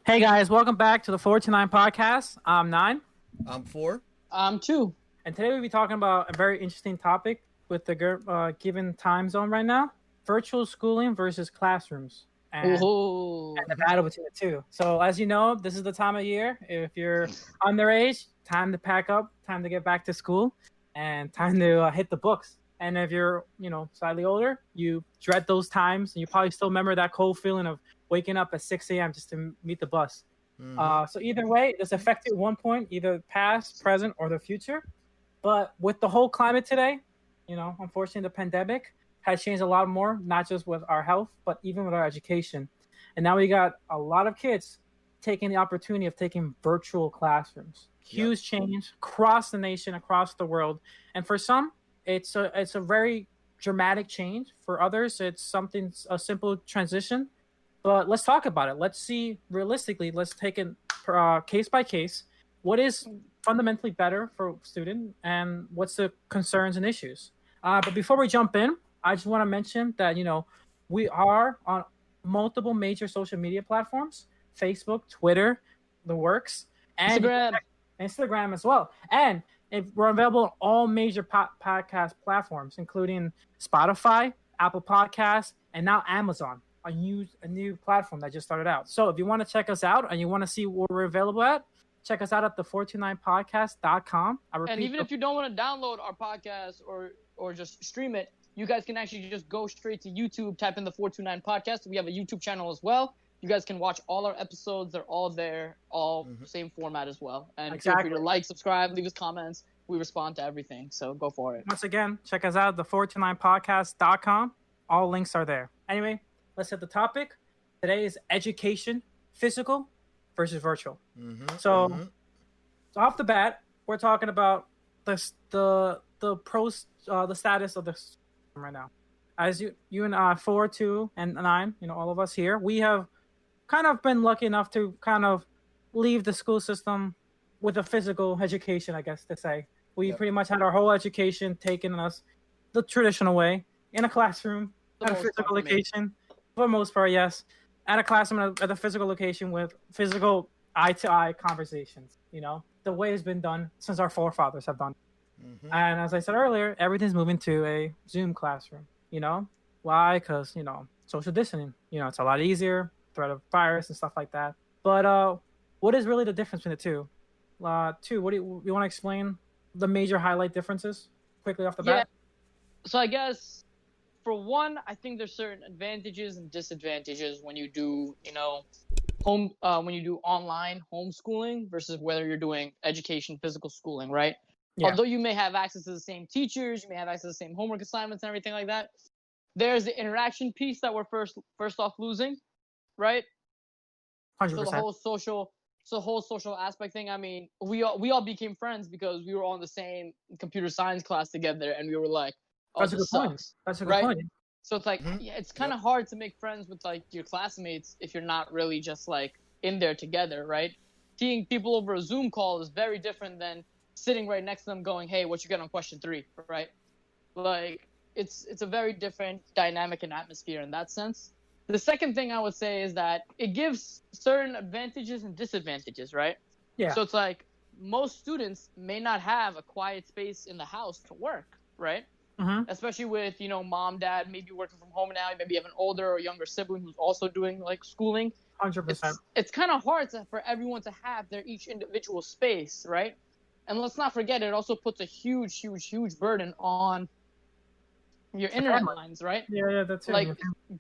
Hey guys, welcome back to the 429 podcast. I'm Nine, I'm 4. Two. and today we'll be talking about a very interesting topic with the given time zone right now: virtual schooling versus classrooms, and Ooh. the battle between the two. So, as you know, this is the time of year. If you're underage, time to pack up, time to get back to school, and time to hit the books. And if you're, slightly older, you dread those times, and you probably still remember that cold feeling of waking up at 6 a.m. just to meet the bus. So either way, this affected one point, either past, present, or the future. But with the whole climate today, unfortunately, the pandemic has changed a lot more, not just with our health, but even with our education. And now we got a lot of kids taking the opportunity of taking virtual classrooms. Huge change across the nation, across the world. And for some, it's a very dramatic change. For others, it's a simple transition. But let's talk about it. Let's see realistically. Let's take it case by case. What is fundamentally better for a student, and what's the concerns and issues? But before we jump in, I just want to mention that we are on multiple major social media platforms: Facebook, Twitter, the works, and Instagram as well. And we're available on all major podcast platforms, including Spotify, Apple Podcasts, and now Amazon. A new platform that just started out. So if you want to check us out and you want to see where we're available at, check us out at the429podcast.com. And even if you don't want to download our podcast or just stream it, you guys can actually just go straight to YouTube, type in the 429 podcast. We have a YouTube channel as well. You guys can watch all our episodes. They're all there, same format as well. And feel free to like, subscribe, leave us comments. We respond to everything. So go for it. Once again, check us out at the429podcast.com. All links are there. Anyway, let's hit the topic. Today is education, physical versus virtual. So off the bat, we're talking about the pros, the status of the system right now. As you and I, 4, 2, and 9, all of us here, we have kind of been lucky enough to kind of leave the school system with a physical education, I guess to say. We pretty much had our whole education taken us the traditional way in a classroom at a physical location. For the most part, yes. At a classroom at a physical location with physical eye-to-eye conversations, the way it's been done since our forefathers have done. And as I said earlier, everything's moving to a Zoom classroom, Why? Because, social distancing, it's a lot easier, threat of virus and stuff like that. But what is really the difference between the two? What do you want to explain the major highlight differences quickly off the bat? So I guess, for one, I think there's certain advantages and disadvantages when you do, when you do online homeschooling versus whether you're doing education, physical schooling, right? Yeah. Although you may have access to the same teachers, you may have access to the same homework assignments and everything like that, there's the interaction piece that we're first off losing, right? 100%. So the whole social aspect thing. I mean, we all became friends because we were all in the same computer science class together, and we were like, "Oh, that's a good point. That's a good point." So it's like, it's kind of hard to make friends with like your classmates if you're not really just like in there together, right? Seeing people over a Zoom call is very different than sitting right next to them going, "Hey, what you got on question 3?" Right? Like, it's a very different dynamic and atmosphere in that sense. The second thing I would say is that it gives certain advantages and disadvantages, right? Yeah. So it's like most students may not have a quiet space in the house to work, right? Especially with, mom, dad, maybe working from home now. Maybe you have an older or younger sibling who's also doing like schooling. 100%. It's kind of hard for everyone to have their each individual space, right? And let's not forget, it also puts a huge, huge, huge burden on your internet lines, right? Yeah, that's it. Like,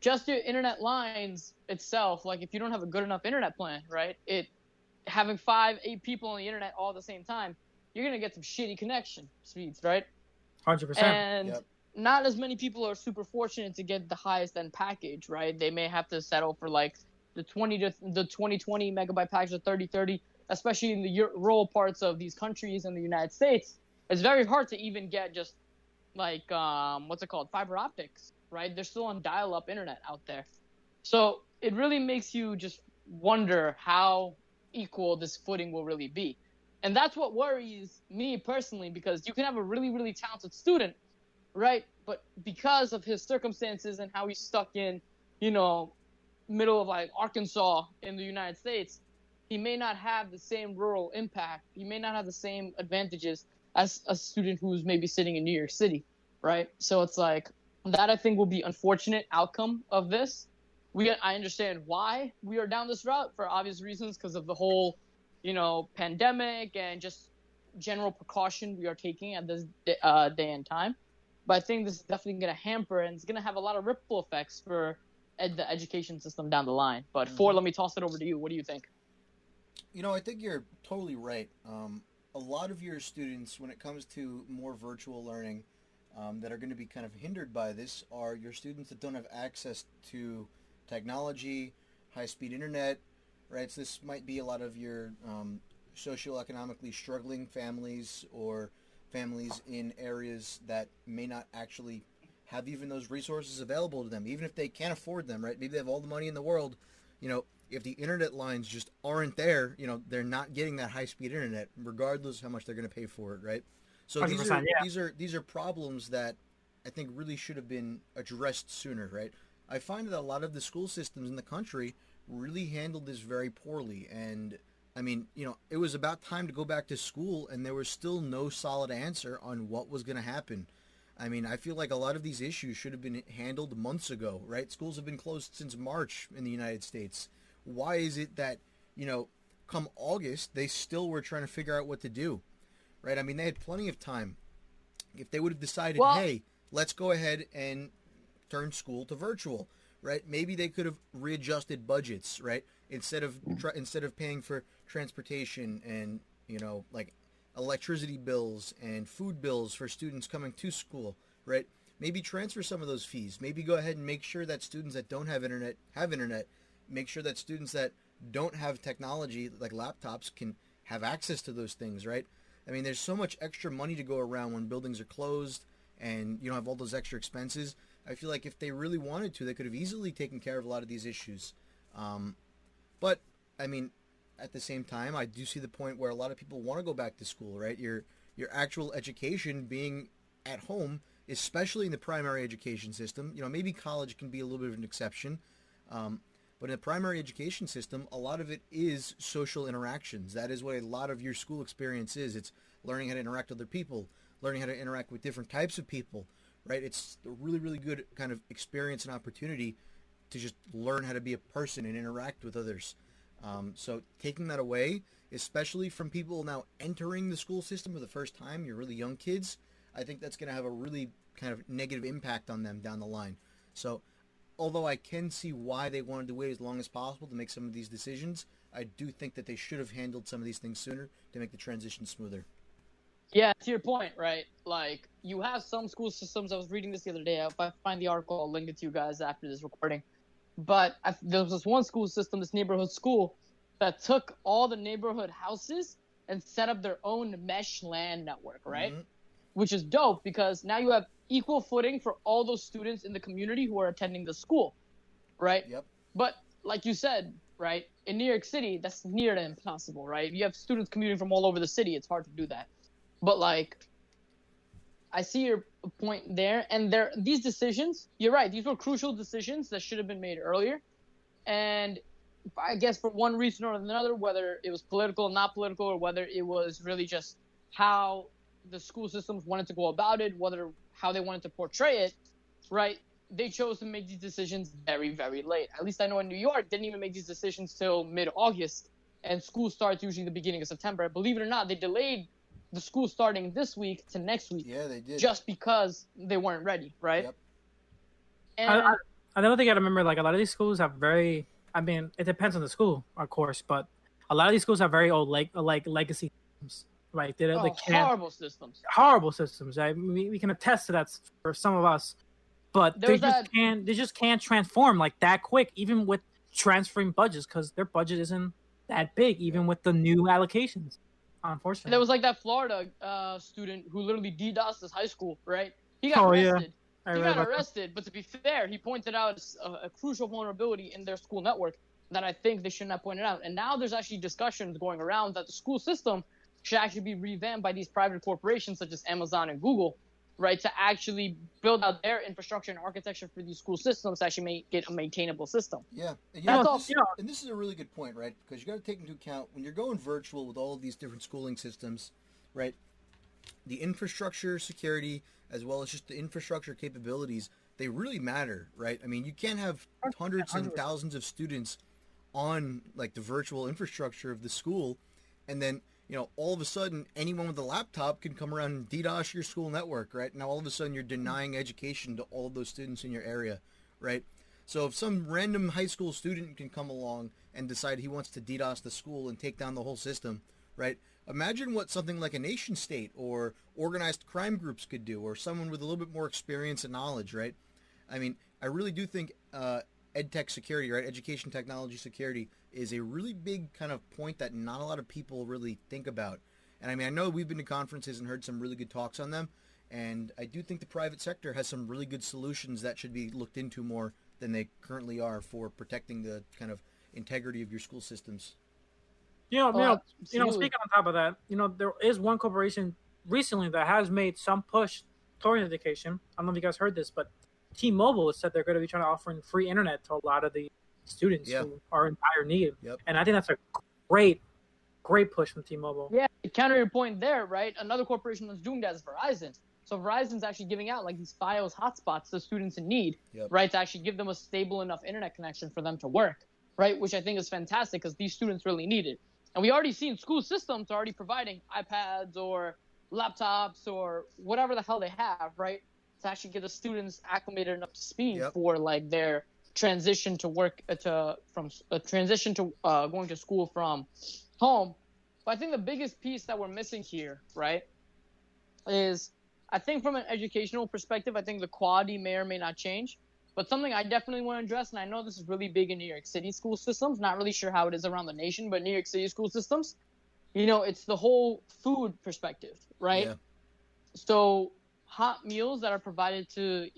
just your internet lines itself, like if you don't have a good enough internet plan, right? Having 5, 8 people on the internet all at the same time, you're going to get some shitty connection speeds, right? 100%. And not as many people are super fortunate to get the highest end package, right? They may have to settle for like the 20 megabyte package, the 30, especially in the rural parts of these countries in the United States. It's very hard to even get just like, fiber optics, right? They're still on dial-up internet out there. So it really makes you just wonder how equal this footing will really be. And that's what worries me personally, because you can have a really, really talented student, right? But because of his circumstances and how he's stuck in, middle of like Arkansas in the United States, he may not have the same rural impact. He may not have the same advantages as a student who's maybe sitting in New York City, right? So it's like that I think will be unfortunate outcome of this. I understand why we are down this route for obvious reasons because of the whole, pandemic and just general precaution we are taking at this day and time. But I think this is definitely going to hamper and it's going to have a lot of ripple effects for the education system down the line. But Ford, let me toss it over to you. What do you think? I think you're totally right. A lot of your students, when it comes to more virtual learning, that are going to be kind of hindered by this are your students that don't have access to technology, high-speed internet, right? So this might be a lot of your socioeconomically struggling families or families in areas that may not actually have even those resources available to them, even if they can't afford them, right? Maybe they have all the money in the world, if the internet lines just aren't there, they're not getting that high-speed internet, regardless of how much they're going to pay for it, right? So these are problems that I think really should have been addressed sooner, right? I find that a lot of the school systems in the country really handled this very poorly, and I mean, it was about time to go back to school, and there was still no solid answer on what was going to happen. I mean, I feel like a lot of these issues should have been handled months ago, right? Schools have been closed since March in the United States. Why is it that, come August, they still were trying to figure out what to do, right? I mean, they had plenty of time. If they would have decided, hey, let's go ahead and turn school to virtual, right? Maybe they could have readjusted budgets, right? Instead of paying for transportation and, like electricity bills and food bills for students coming to school, right? Maybe transfer some of those fees. Maybe go ahead and make sure that students that don't have internet have internet. Make sure that students that don't have technology like laptops can have access to those things, right? I mean, there's so much extra money to go around when buildings are closed and you don't have all those extra expenses. I feel like if they really wanted to, they could have easily taken care of a lot of these issues. But, I mean, at the same time, I do see the point where a lot of people want to go back to school, right? Your actual education being at home, especially in the primary education system. Maybe college can be a little bit of an exception. But in the primary education system, a lot of it is social interactions. That is what a lot of your school experience is. It's learning how to interact with other people, learning how to interact with different types of people, right? It's a really, really good kind of experience and opportunity to just learn how to be a person and interact with others. So taking that away, especially from people now entering the school system for the first time, you're really young kids, I think that's going to have a really kind of negative impact on them down the line. So although I can see why they wanted to wait as long as possible to make some of these decisions, I do think that they should have handled some of these things sooner to make the transition smoother. Yeah, to your point, right? Like, you have some school systems. I was reading this the other day. If I find the article, I'll link it to you guys after this recording. But there was this one school system, this neighborhood school, that took all the neighborhood houses and set up their own mesh LAN network, right? Mm-hmm. Which is dope because now you have equal footing for all those students in the community who are attending the school, right? Yep. But like you said, right, in New York City, that's near to impossible, right? You have students commuting from all over the city. It's hard to do that. But, like, I see your point there. And these decisions, you're right, these were crucial decisions that should have been made earlier. And I guess for one reason or another, whether it was political or not political, or whether it was really just how the school systems wanted to go about it, how they wanted to portray it, right? They chose to make these decisions very, very late. At least I know in New York, didn't even make these decisions till mid-August, and school starts usually the beginning of September. Believe it or not, they delayed the school starting this week to next week. Yeah, they did. Just because they weren't ready, right? Yep. And another thing I remember, like, a lot of these schools have it depends on the school, of course, but a lot of these schools have very old, like legacy systems. Right, horrible systems. Horrible systems. We can attest to that for some of us, but they just can't transform like that quick, even with transferring budgets, because their budget isn't that big, even with the new allocations. Unfortunately, there was like that Florida student who literally DDoSed his high school. Right, he got arrested. Yeah. He got arrested, but to be fair, he pointed out a crucial vulnerability in their school network that I think they shouldn't have pointed out. And now there's actually discussions going around that the school system should actually be revamped by these private corporations such as Amazon and Google right, to actually build out their infrastructure and architecture for these school systems to actually make it a maintainable system. Yeah, and That's all. and this is a really good point, right? Because you got to take into account when you're going virtual with all of these different schooling systems, right? The infrastructure security as well as just the infrastructure capabilities, they really matter, right? I mean, you can't have hundreds and thousands of students on like the virtual infrastructure of the school, and then all of a sudden anyone with a laptop can come around and DDoS your school network, right? Now all of a sudden you're denying education to all of those students in your area, right? So if some random high school student can come along and decide he wants to DDoS the school and take down the whole system, right? Imagine what something like a nation state or organized crime groups could do, or someone with a little bit more experience and knowledge, right? I mean, I really do think EdTech security, right? Education technology security is a really big kind of point that not a lot of people really think about. And I mean, I know we've been to conferences and heard some really good talks on them, and I do think the private sector has some really good solutions that should be looked into more than they currently are for protecting the kind of integrity of your school systems. Speaking on top of that, there is one corporation recently that has made some push towards education. I don't know if you guys heard this, but T-Mobile has said they're going to be trying to offer free internet to a lot of the students who are in dire need. Yep. And I think that's a great push from T-Mobile. Yeah, to counter your point there, right? Another corporation that's doing that is Verizon. So Verizon's actually giving out like these FiOS hotspots to students in need, right? To actually give them a stable enough internet connection for them to work, right? Which I think is fantastic because these students really need it. And we already seen school systems already providing iPads or laptops or whatever the hell they have, right? To actually get the students acclimated and up to speed for like their transition to work transition to going to school from home. But I think the biggest piece that we're missing here, right, is I think from an educational perspective, I think the quality may or may not change. But something I definitely want to address, and I know this is really big in New York City school systems, not really sure how it is around the nation, but New York City school systems, it's the whole food perspective, right? Yeah. So hot meals that are provided to,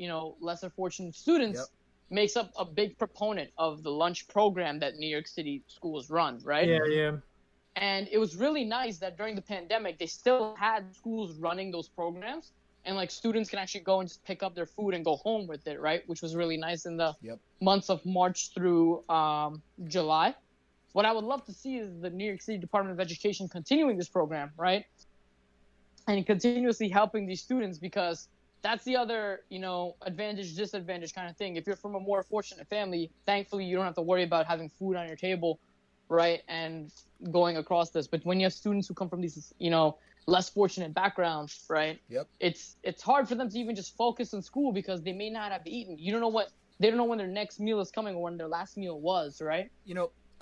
lesser fortunate students makes up a big proponent of the lunch program that New York City schools run, right? Yeah. And it was really nice that during the pandemic, they still had schools running those programs. And like students can actually go and just pick up their food and go home with it, right? Which was really nice in the months of March through July. What I would love to see is the New York City Department of Education continuing this program, right? And continuously helping these students, because that's the other, advantage, disadvantage kind of thing. If you're from a more fortunate family, thankfully you don't have to worry about having food on your table, right? And going across this. But when you have students who come from these, less fortunate backgrounds, right? It's hard for them to even just focus in school because they may not have eaten. They don't know when their next meal is coming or when their last meal was, right?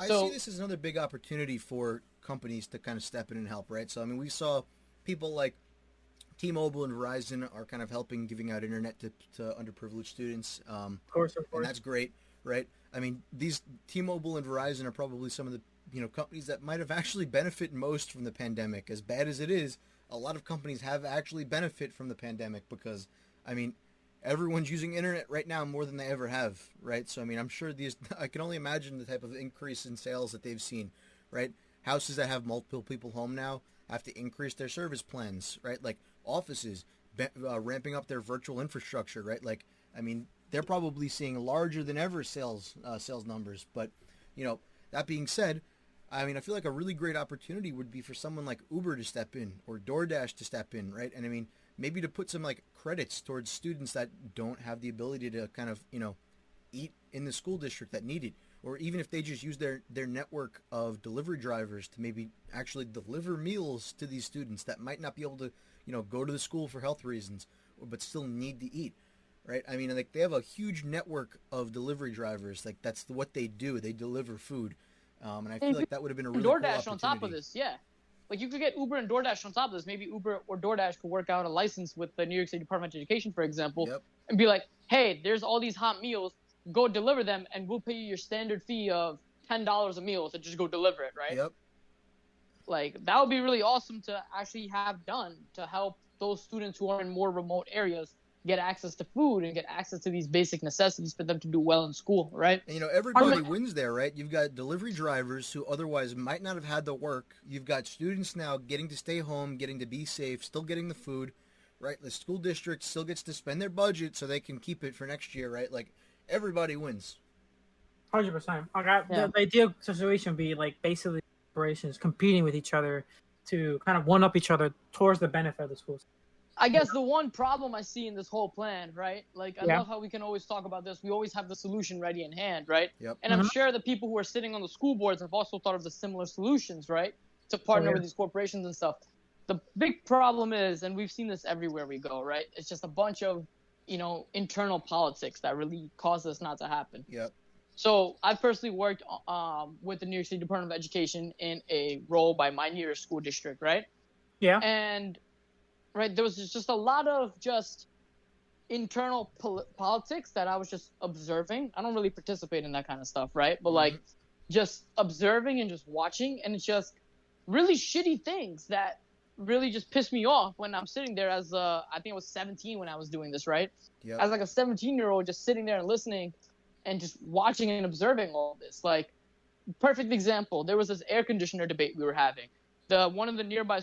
I see this as another big opportunity for companies to kind of step in and help, right? So I mean, we saw people like T-Mobile and Verizon are kind of helping giving out internet to underprivileged students. Of course. And that's great, right? I mean, these T-Mobile and Verizon are probably some of the companies that might have actually benefited most from the pandemic. As bad as it is, a lot of companies have actually benefit from the pandemic because, I mean, everyone's using internet right now more than they ever have, right? So, I mean, I'm sure I can only imagine the type of increase in sales that they've seen, right? Houses that have multiple people home now have to increase their service plans, right? Like offices ramping up their virtual infrastructure, right? Like, I mean, they're probably seeing larger than ever sales numbers. But, that being said, I mean, I feel like a really great opportunity would be for someone like Uber to step in or DoorDash to step in, right? And I mean, maybe to put some like credits towards students that don't have the ability to kind of, eat in the school district that need it. Or even if they just use their network of delivery drivers to maybe actually deliver meals to these students that might not be able to, go to the school for health reasons, but still need to eat, right? I mean, like they have a huge network of delivery drivers. Like that's what they do. They deliver food. And I feel like that would have been a really cool opportunity. DoorDash on top of this, yeah. Like you could get Uber and DoorDash on top of this. Maybe Uber or DoorDash could work out a license with the New York City Department of Education, for example, and be like, hey, there's all these hot meals. Go deliver them, and we'll pay you your standard fee of $10 a meal to just go deliver it, right? Like that would be really awesome to actually have done to help those students who are in more remote areas get access to food and get access to these basic necessities for them to do well in school, right? And, everybody wins there, right? You've got delivery drivers who otherwise might not have had the work. You've got students now getting to stay home, getting to be safe, still getting the food, right? The school district still gets to spend their budget so they can keep it for next year, right? Like everybody wins. 100%. Okay, the ideal situation would be like basically corporations competing with each other to kind of one up each other towards the benefit of the schools. I guess the one problem I see in this whole plan, right? Like, I love how we can always talk about this. We always have the solution ready in hand, right? Yep. And I'm sure the people who are sitting on the school boards have also thought of the similar solutions, right? To partner with these corporations and stuff. The big problem is, and we've seen this everywhere we go, right? It's just a bunch of, internal politics that really cause this not to happen. Yep. So I personally worked with the New York City Department of Education in a role by my New York school district, right? Yeah. And right, there was just a lot of just internal politics that I was just observing. I don't really participate in that kind of stuff, right? But like just observing and just watching, and it's just really shitty things that really just piss me off when I'm sitting there as I think I was 17 when I was doing this, right? Yep. As like a 17-year-old just sitting there and listening and just watching and observing all this. Like, perfect example, there was this air conditioner debate we were having. One of the nearby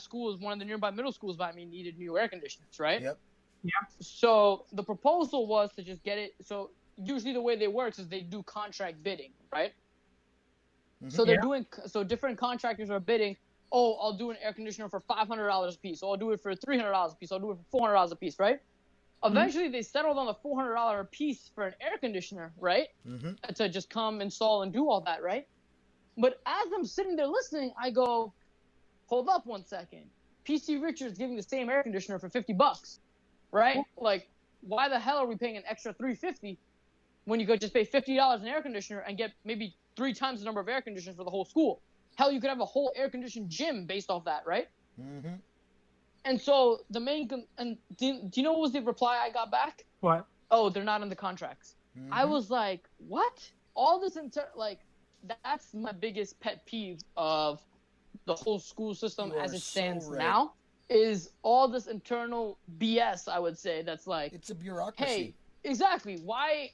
middle schools by me needed new air conditioners, right? Yep. Yeah. So the proposal was to just get it. So usually the way they work is they do contract bidding, right? So they're so different contractors are bidding. Oh, I'll do an air conditioner for $500 a piece. Oh, I'll do it for $300 a piece. I'll do it for $400 a piece, right? Eventually, they settled on the $400 a piece for an air conditioner, right? To just come, install, and do all that, right? But as I'm sitting there listening, I go, hold up one second. PC Richards giving the same air conditioner for $50, right? Like, why the hell are we paying an extra $350 when you could just pay $50 an air conditioner and get maybe 3 times the number of air conditioners for the whole school? Hell, you could have a whole air-conditioned gym based off that, right? And so do you know what was the reply I got back? What? Oh, they're not in the contracts. I was like, what? All this that's my biggest pet peeve of the whole school system as it stands now, is all this internal BS, I would say, that's like, it's a bureaucracy. Hey, exactly. Why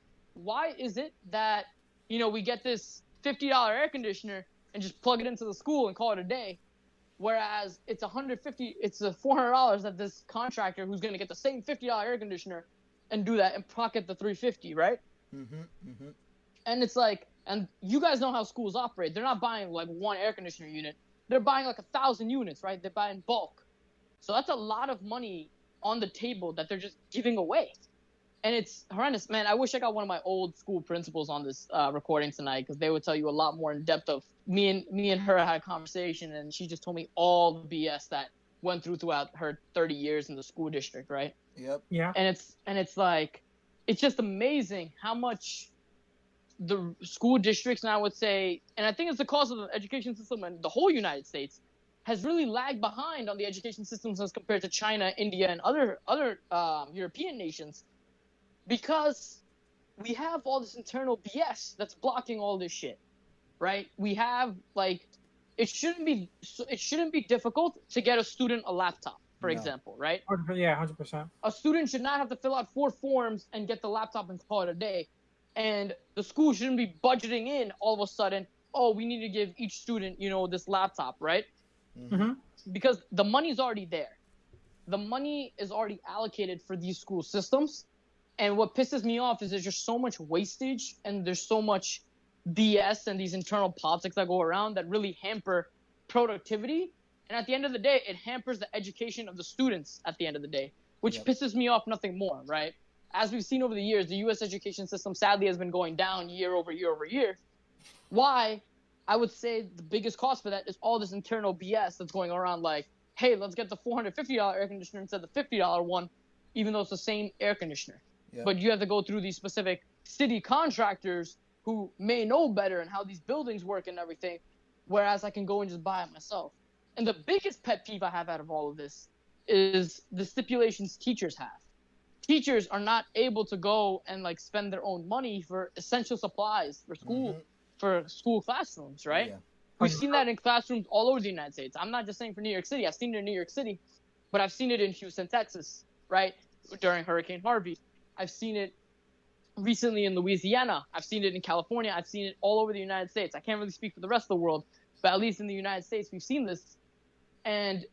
is it that, we get this $50 air conditioner and just plug it into the school and call it a day, whereas it's $400 that this contractor who's going to get the same $50 air conditioner and do that and pocket the $350, right? And it's like, and you guys know how schools operate. They're not buying like one air conditioner unit. They're buying like 1,000 units, right? They're buying bulk. So that's a lot of money on the table that they're just giving away. And it's horrendous. Man, I wish I got one of my old school principals on this recording tonight, because they would tell you a lot more in depth of me and her had a conversation, and she just told me all the BS that went throughout her 30 years in the school district, right? Yep. Yeah. And it's like, it's just amazing how much the school districts, and I would say, and I think it's the cause of the education system and the whole United States, has really lagged behind on the education systems as compared to China, India, and other European nations. Because we have all this internal BS that's blocking all this shit, right? We have like, it shouldn't be difficult to get a student a laptop, for example, right? Yeah, 100%. A student should not have to fill out 4 forms and get the laptop and call it a day. And the school shouldn't be budgeting in all of a sudden, oh, we need to give each student, this laptop, right? Because the money's already there. The money is already allocated for these school systems. And what pisses me off is there's just so much wastage and there's so much BS and these internal politics that go around that really hamper productivity. And at the end of the day, it hampers the education of the students at the end of the day, which pisses me off nothing more, right? As we've seen over the years, the U.S. education system sadly has been going down year over year over year. Why? I would say the biggest cause for that is all this internal BS that's going around, like, hey, let's get the $450 air conditioner instead of the $50 one, even though it's the same air conditioner. But you have to go through these specific city contractors who may know better and how these buildings work and everything, whereas I can go and just buy it myself. And the biggest pet peeve I have out of all of this is the stipulations teachers have. Teachers are not able to go and like spend their own money for essential supplies for school classrooms, right? Yeah. We've seen that in classrooms all over the United States. I'm not just saying for New York City. I've seen it in New York City, but I've seen it in Houston, Texas, right? During Hurricane Harvey. I've seen it recently in Louisiana. I've seen it in California. I've seen it all over the United States. I can't really speak for the rest of the world, but at least in the United States, we've seen this. And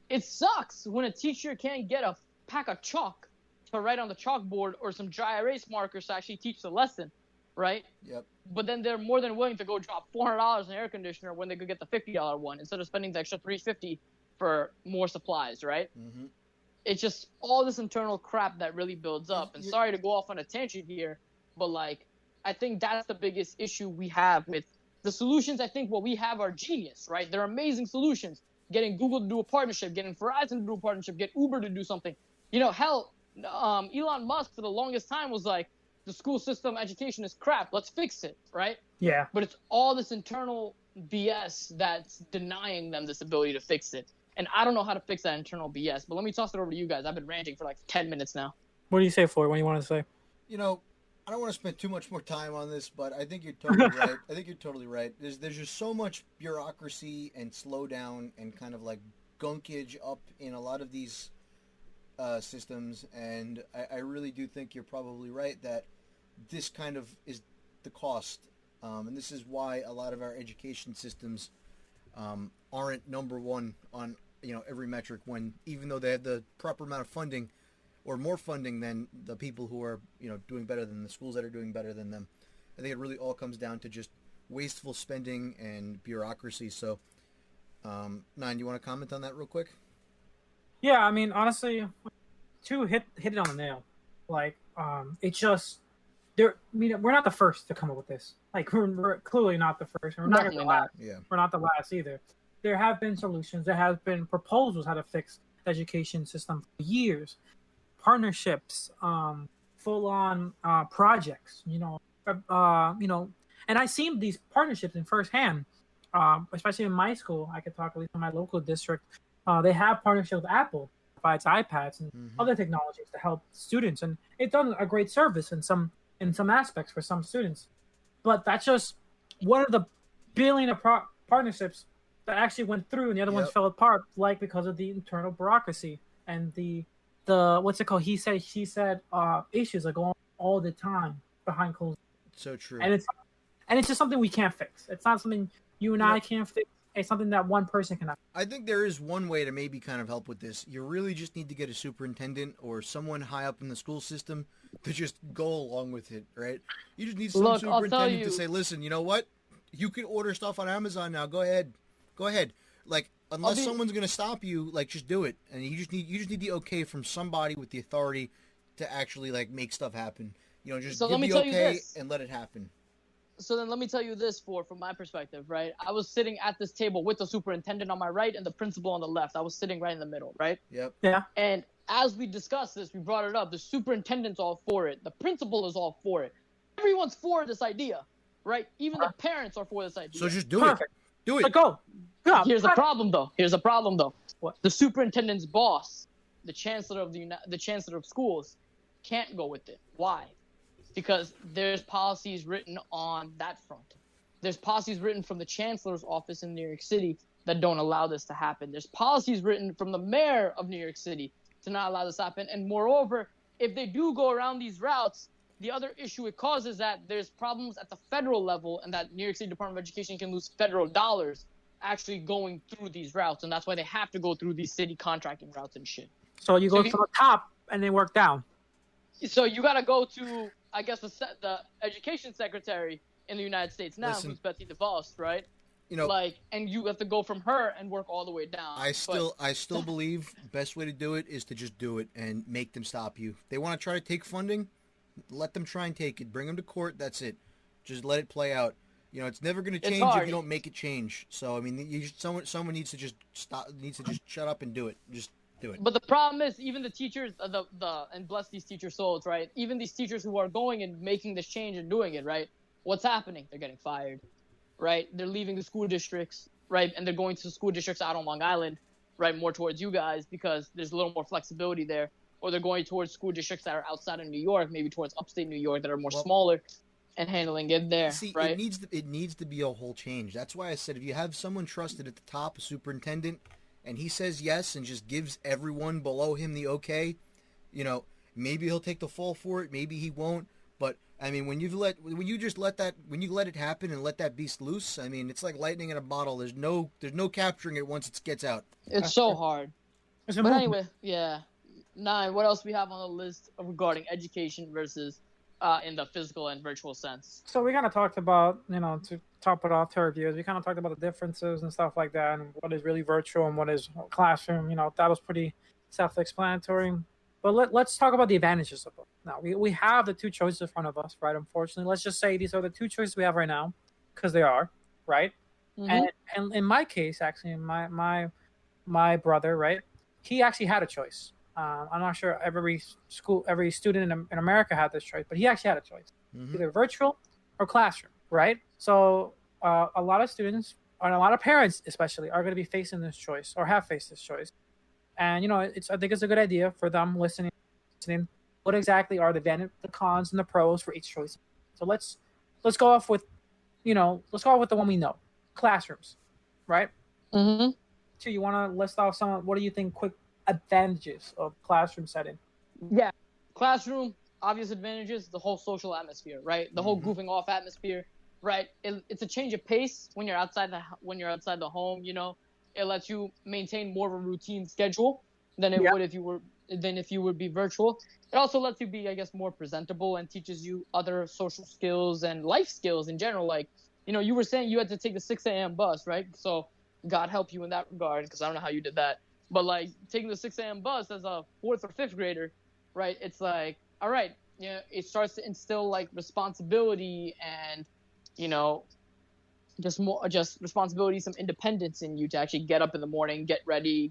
it sucks when a teacher can't get a pack a chalk to write on the chalkboard or some dry erase markers to actually teach the lesson, right? Yep. But then they're more than willing to go drop $400 in an air conditioner when they could get the $50 one instead of spending the extra $350 for more supplies, right? Mm-hmm. It's just all this internal crap that really builds up. And sorry to go off on a tangent here, but like, I think that's the biggest issue we have with the solutions. I think what we have are genius, right? They're amazing solutions. Getting Google to do a partnership, getting Verizon to do a partnership, get Uber to do something. You know, hell, Elon Musk for the longest time was like, the school system education is crap. Let's fix it, right? Yeah. But it's all this internal BS that's denying them this ability to fix it. And I don't know how to fix that internal BS. But let me toss it over to you guys. I've been ranting for like 10 minutes now. What do you say, Floyd? What do you want to say? You know, I don't want to spend too much more time on this, but I think you're totally right. I think you're totally right. There's just so much bureaucracy and slowdown and kind of like gunkage up in a lot of these systems, and I really do think you're probably right that this kind of is the cost, and this is why a lot of our education systems aren't number one on every metric, when even though they have the proper amount of funding or more funding than the people who are doing better than the schools that are doing better than them. I think it really all comes down to just wasteful spending and bureaucracy. So, Nine, you want to comment on that real quick? Yeah, I mean, honestly, to hit it on the nail. Like, it's just we're not the first to come up with this. Like, we're clearly not the first. We're not going to be the last. Yeah. We're not the last either. There have been solutions. There have been proposals how to fix the education system for years. Partnerships, full-on projects. And I've seen these partnerships in firsthand. Especially in my school, I could talk at least in my local district. They have partnerships with Apple, provides iPads and other technologies to help students, and it's done a great service in some aspects for some students. But that's just one of the billion of partnerships that actually went through, and the other ones fell apart, like because of the internal bureaucracy and the what's it called? He said, she said issues that go on all the time behind closed. So true. And it's just something we can't fix. It's not something you and I can't fix. It's something that one person cannot. I think there is one way to maybe kind of help with this. You really just need to get a superintendent or someone high up in the school system to just go along with it, right? You just need some superintendent to say, listen, you know what? You can order stuff on Amazon now. Go ahead. Like, unless someone's going to stop you, like, just do it. And you just need the okay from somebody with the authority to actually, like, make stuff happen. Just give the okay and let it happen. So then let me tell you this from my perspective, right? I was sitting at this table with the superintendent on my right and the principal on the left. I was sitting right in the middle, right? Yep. Yeah. And as we discussed this, we brought it up. The superintendent's all for it. The principal is all for it. Everyone's for this idea, right? Even the parents are for this idea. So just do it. Do it. Let go. Yeah, Here's the problem, though. What? The superintendent's boss, the chancellor of schools, can't go with it. Why? Because there's policies written on that front. There's policies written from the chancellor's office in New York City that don't allow this to happen. There's policies written from the mayor of New York City to not allow this to happen. And moreover, if they do go around these routes, the other issue it causes is that there's problems at the federal level, and that New York City Department of Education can lose federal dollars actually going through these routes. And that's why they have to go through these city contracting routes and shit. So you go from the top and then work down. So you got to go to, I guess, the education secretary in the United States now, who's Betsy DeVos, right? And you have to go from her and work all the way down. I still believe best way to do it is to just do it and make them stop you. If they want to try to take funding, let them try and take it. Bring them to court. That's it. Just let it play out. It's never going to change if you don't make it change. So I mean, someone needs to just shut up and do it. Just do it. But the problem is, even the teachers, and bless these teachers' souls, right? Even these teachers who are going and making this change and doing it, right? What's happening? They're getting fired, right? They're leaving the school districts, right? And they're going to school districts out on Long Island, right? More towards you guys because there's a little more flexibility there. Or they're going towards school districts that are outside of New York, maybe towards upstate New York that are more smaller, and handling it there, right? It needs to be a whole change. That's why I said if you have someone trusted at the top, a superintendent, and he says yes and just gives everyone below him the okay, maybe he'll take the fall for it, maybe he won't. But I mean, when you let it happen and let that beast loose, I mean, it's like lightning in a bottle. There's no capturing it once it gets out. It's so hard. But anyway, yeah. 9. What else we have on the list regarding education versus in the physical and virtual sense? So we kind of talked about, to top it off to our viewers, we kind of talked about the differences and stuff like that, and what is really virtual and what is classroom. That was pretty self-explanatory. But let's talk about the advantages of both. Now, we have the two choices in front of us, right? Unfortunately, let's just say these are the two choices we have right now, because they are, right? Mm-hmm. And in my case, actually, my brother, right, he actually had a choice. I'm not sure every student in America had this choice, but he actually had a choice, either virtual or classroom, right? So a lot of students and a lot of parents, especially, are going to be facing this choice or have faced this choice. And I think it's a good idea for them listening. What exactly are the cons and the pros for each choice? So let's go off with, let's go off with the one we know, classrooms, right? Mm-hmm. So you want to list off some? What do you think? Quick advantages of classroom setting. Yeah, classroom, obvious advantages, the whole social atmosphere, right? The whole goofing off atmosphere, right? It's a change of pace when you're outside the home. It lets you maintain more of a routine schedule than it would if you would be virtual. It also lets you be, I guess, more presentable and teaches you other social skills and life skills in general. Like, you were saying you had to take the 6 a.m. bus, right? So God help you in that regard, because I don't know how you did that. But like taking the 6 a.m. bus as a 4th or 5th grader, right? It's like, all right, it starts to instill like responsibility and, just responsibility, some independence in you to actually get up in the morning, get ready,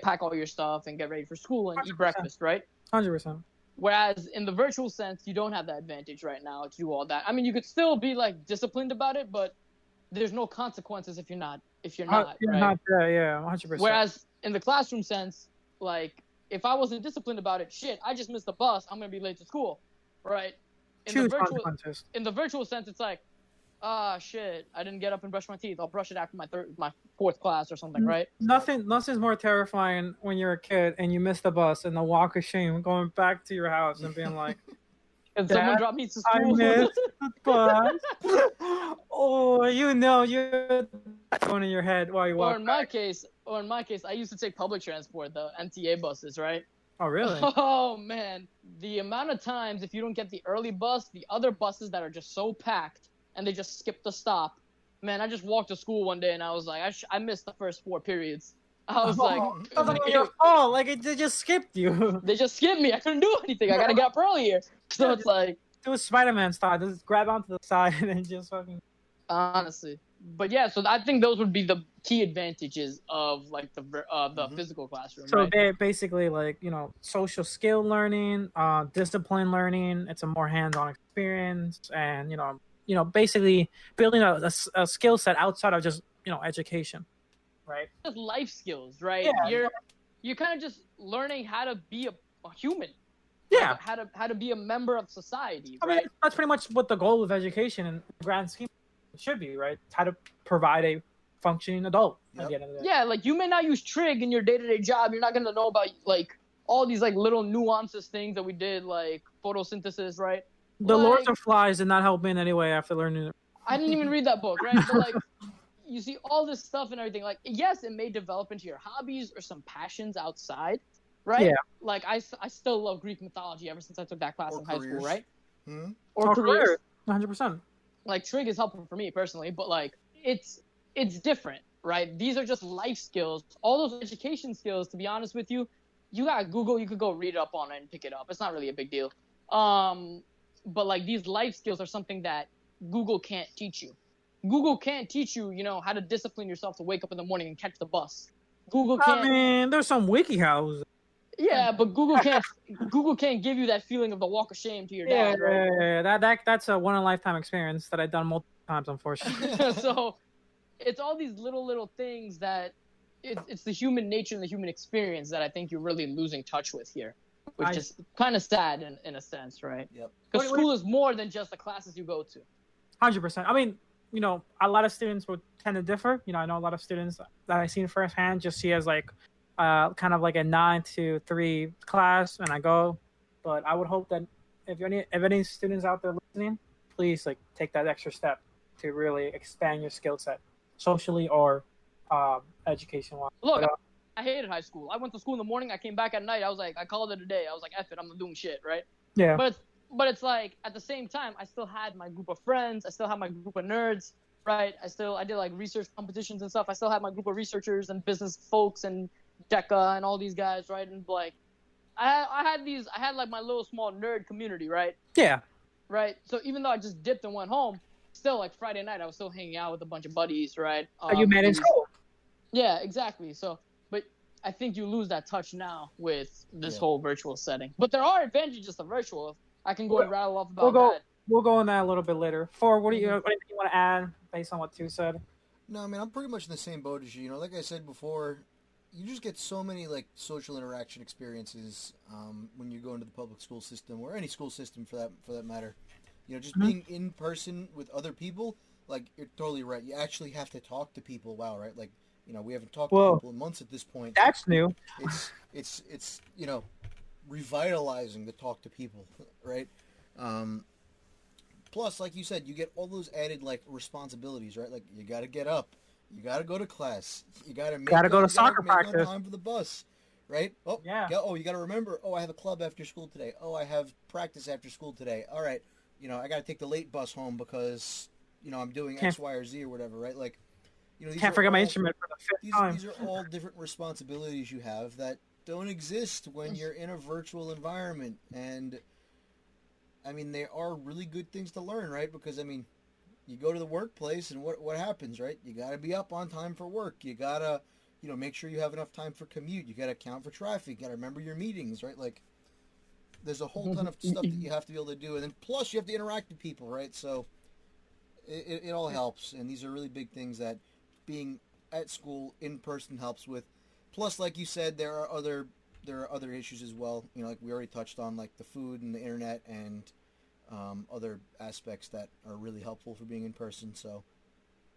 pack all your stuff and get ready for school and 100%. eat breakfast, right? 100%. Whereas in the virtual sense, you don't have that advantage right now to do all that. I mean, you could still be like disciplined about it, but there's no consequences if you're not, right? Not there, yeah, 100%. Whereas in the classroom sense, like if I wasn't disciplined about it, I just missed the bus, I'm gonna be late to school, right? In the virtual sense, it's like, shit, I didn't get up and brush my teeth. I'll brush it after my 4th class or something, right? Nothing's more terrifying when you're a kid and you miss the bus and the walk of shame going back to your house and being like, and someone dropped me to school. I missed the bus. Oh, you're going in your head while you walk. Or in my case, I used to take public transport, the MTA buses, right? Oh, really? Oh man, the amount of times if you don't get the early bus, the other buses that are just so packed and they just skip the stop. Man, I just walked to school one day and I was like, I missed the first 4 periods. I was like, they just skipped you. They just skipped me. I couldn't do anything. I gotta get up earlier. So it's like, do a Spider-Man style. Just grab onto the side and then just fucking. Honestly, but yeah. So I think those would be the key advantages of like the physical classroom. So right? basically, like social skill learning, discipline learning. It's a more hands-on experience, and basically building a skill set outside of just education, right? Just life skills, right? Yeah. You're kind of just learning how to be a human. Yeah. Like how to be a member of society, I right? mean, that's pretty much what the goal of education in the grand scheme should be, right? How to provide a functioning adult at the end of the day. Yeah, like you may not use trig in your day-to-day job. You're not gonna know about like all these like little nuances things that we did, like photosynthesis, right? The Lords of Flies did not help me in any way after learning it. I didn't even read that book, right? But like, you see all this stuff and everything. Like, yes, it may develop into your hobbies or some passions outside, right? Yeah. Like, I still love Greek mythology ever since I took that class in high school, right? Mm-hmm. Or careers. 100%. Like, trig is helpful for me personally, but like, it's different, right? These are just life skills. All those education skills, to be honest with you, you got Google. You could go read up on it and pick it up. It's not really a big deal. But like these life skills are something that Google can't teach you. Google can't teach you, how to discipline yourself to wake up in the morning and catch the bus. Google can't. I mean, there's some WikiHows. Yeah, but Google can't give you that feeling of the walk of shame to your dad. Yeah. That's a one in a lifetime experience that I've done multiple times, unfortunately. So it's all these little things that it's the human nature and the human experience that I think you're really losing touch with here. Which is kind of sad in a sense, right? Yep. Because school is more than just the classes you go to. 100%. I mean, a lot of students would tend to differ. I know a lot of students that I've seen firsthand just see as like kind of like a 9 to 3 class, and I go. But I would hope that if any students out there listening, please like take that extra step to really expand your skill set, socially or education-wise. Look, I hated high school. I went to school in the morning. I came back at night. I was like, I called it a day. I was like, F it, I'm not doing shit, right? Yeah. But it's like at the same time, I still had my group of friends. I still had my group of nerds, right? I did like research competitions and stuff. I still had my group of researchers and business folks and DECA and all these guys, right? And like, I had like my little small nerd community, right? Yeah. Right. So even though I just dipped and went home, still like Friday night, I was still hanging out with a bunch of buddies, right? You met in school. Yeah, exactly. So, but I think you lose that touch now with this whole virtual setting. But there are advantages to virtual. I can go and rattle off about that. We'll go on that a little bit later. What do you want to add based on what Tu said? No, I mean, I'm pretty much in the same boat as you. You know, like I said before, you just get so many like social interaction experiences when you go into the public school system or any school system for that matter. You know, just being in person with other people. Like, you're totally right. You actually have to talk to people. Wow, right? Like, you know, we haven't talked to people in months at this point. That's new. It's you know, revitalizing to talk to people, right? Plus, like you said, you get all those added like responsibilities, right? Like, you got to get up, you got to go to class, you got to go to soccer practice, time for the bus, right? Oh yeah. Oh, you got to remember. Oh, I have a club after school today. Oh, I have practice after school today. All right, you know, I got to take the late bus home because you know I'm doing X, Y, or Z or whatever, right? Like, you know, can't forget my instrument for the fifth time. These are all different responsibilities you have that don't exist when you're in a virtual environment. And I mean, they are really good things to learn, right? Because I mean, you go to the workplace and what happens, right? You got to be up on time for work. You got to, you know, make sure you have enough time for commute. You got to account for traffic. You got to remember your meetings, right? Like, there's a whole ton of stuff that you have to be able to do. And then plus you have to interact with people, right? So it all helps. And these are really big things that being at school in person helps with. Plus, like you said, there are other issues as well. You know, like we already touched on, like the food and the internet and other aspects that are really helpful for being in person. So,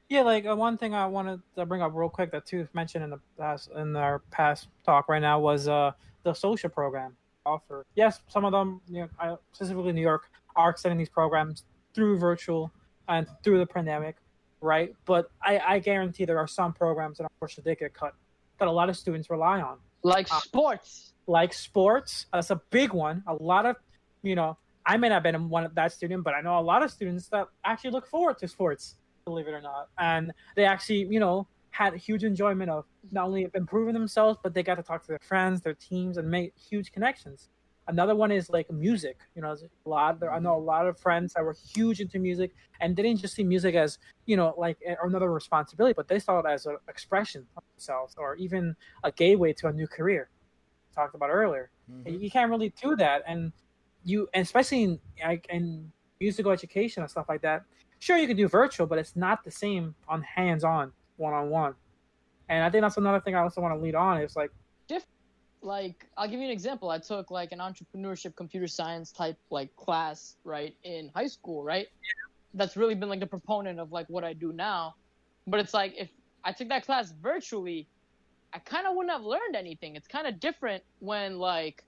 yeah, like one thing I wanted to bring up real quick that Tu mentioned in our past talk right now was the social program offer. Yes, some of them, you know, specifically New York, are extending these programs through virtual and through the pandemic, right? But I guarantee there are some programs that unfortunately did get cut that a lot of students rely on. Like sports. Like sports. That's a big one. A lot of, you know, I may not have been one of that student, but I know a lot of students that actually look forward to sports, believe it or not. And they actually, you know, had huge enjoyment of not only improving themselves, but they got to talk to their friends, their teams, and make huge connections. Another one is like music. You know, I know a lot of friends that were huge into music and didn't just see music as, you know, like another responsibility, but they saw it as an expression of themselves or even a gateway to a new career. Talked about earlier. You can't really do that, and especially in musical education and stuff like that. Sure, you can do virtual, but it's not the same on hands-on, one-on-one. And I think that's another thing I also want to lead on. Is like, like I'll give you an example. I took like an entrepreneurship computer science type like class, right, in high school, right? Yeah. That's really been like the proponent of like what I do now. But it's like if I took that class virtually, I kind of wouldn't have learned anything. It's kind of different when like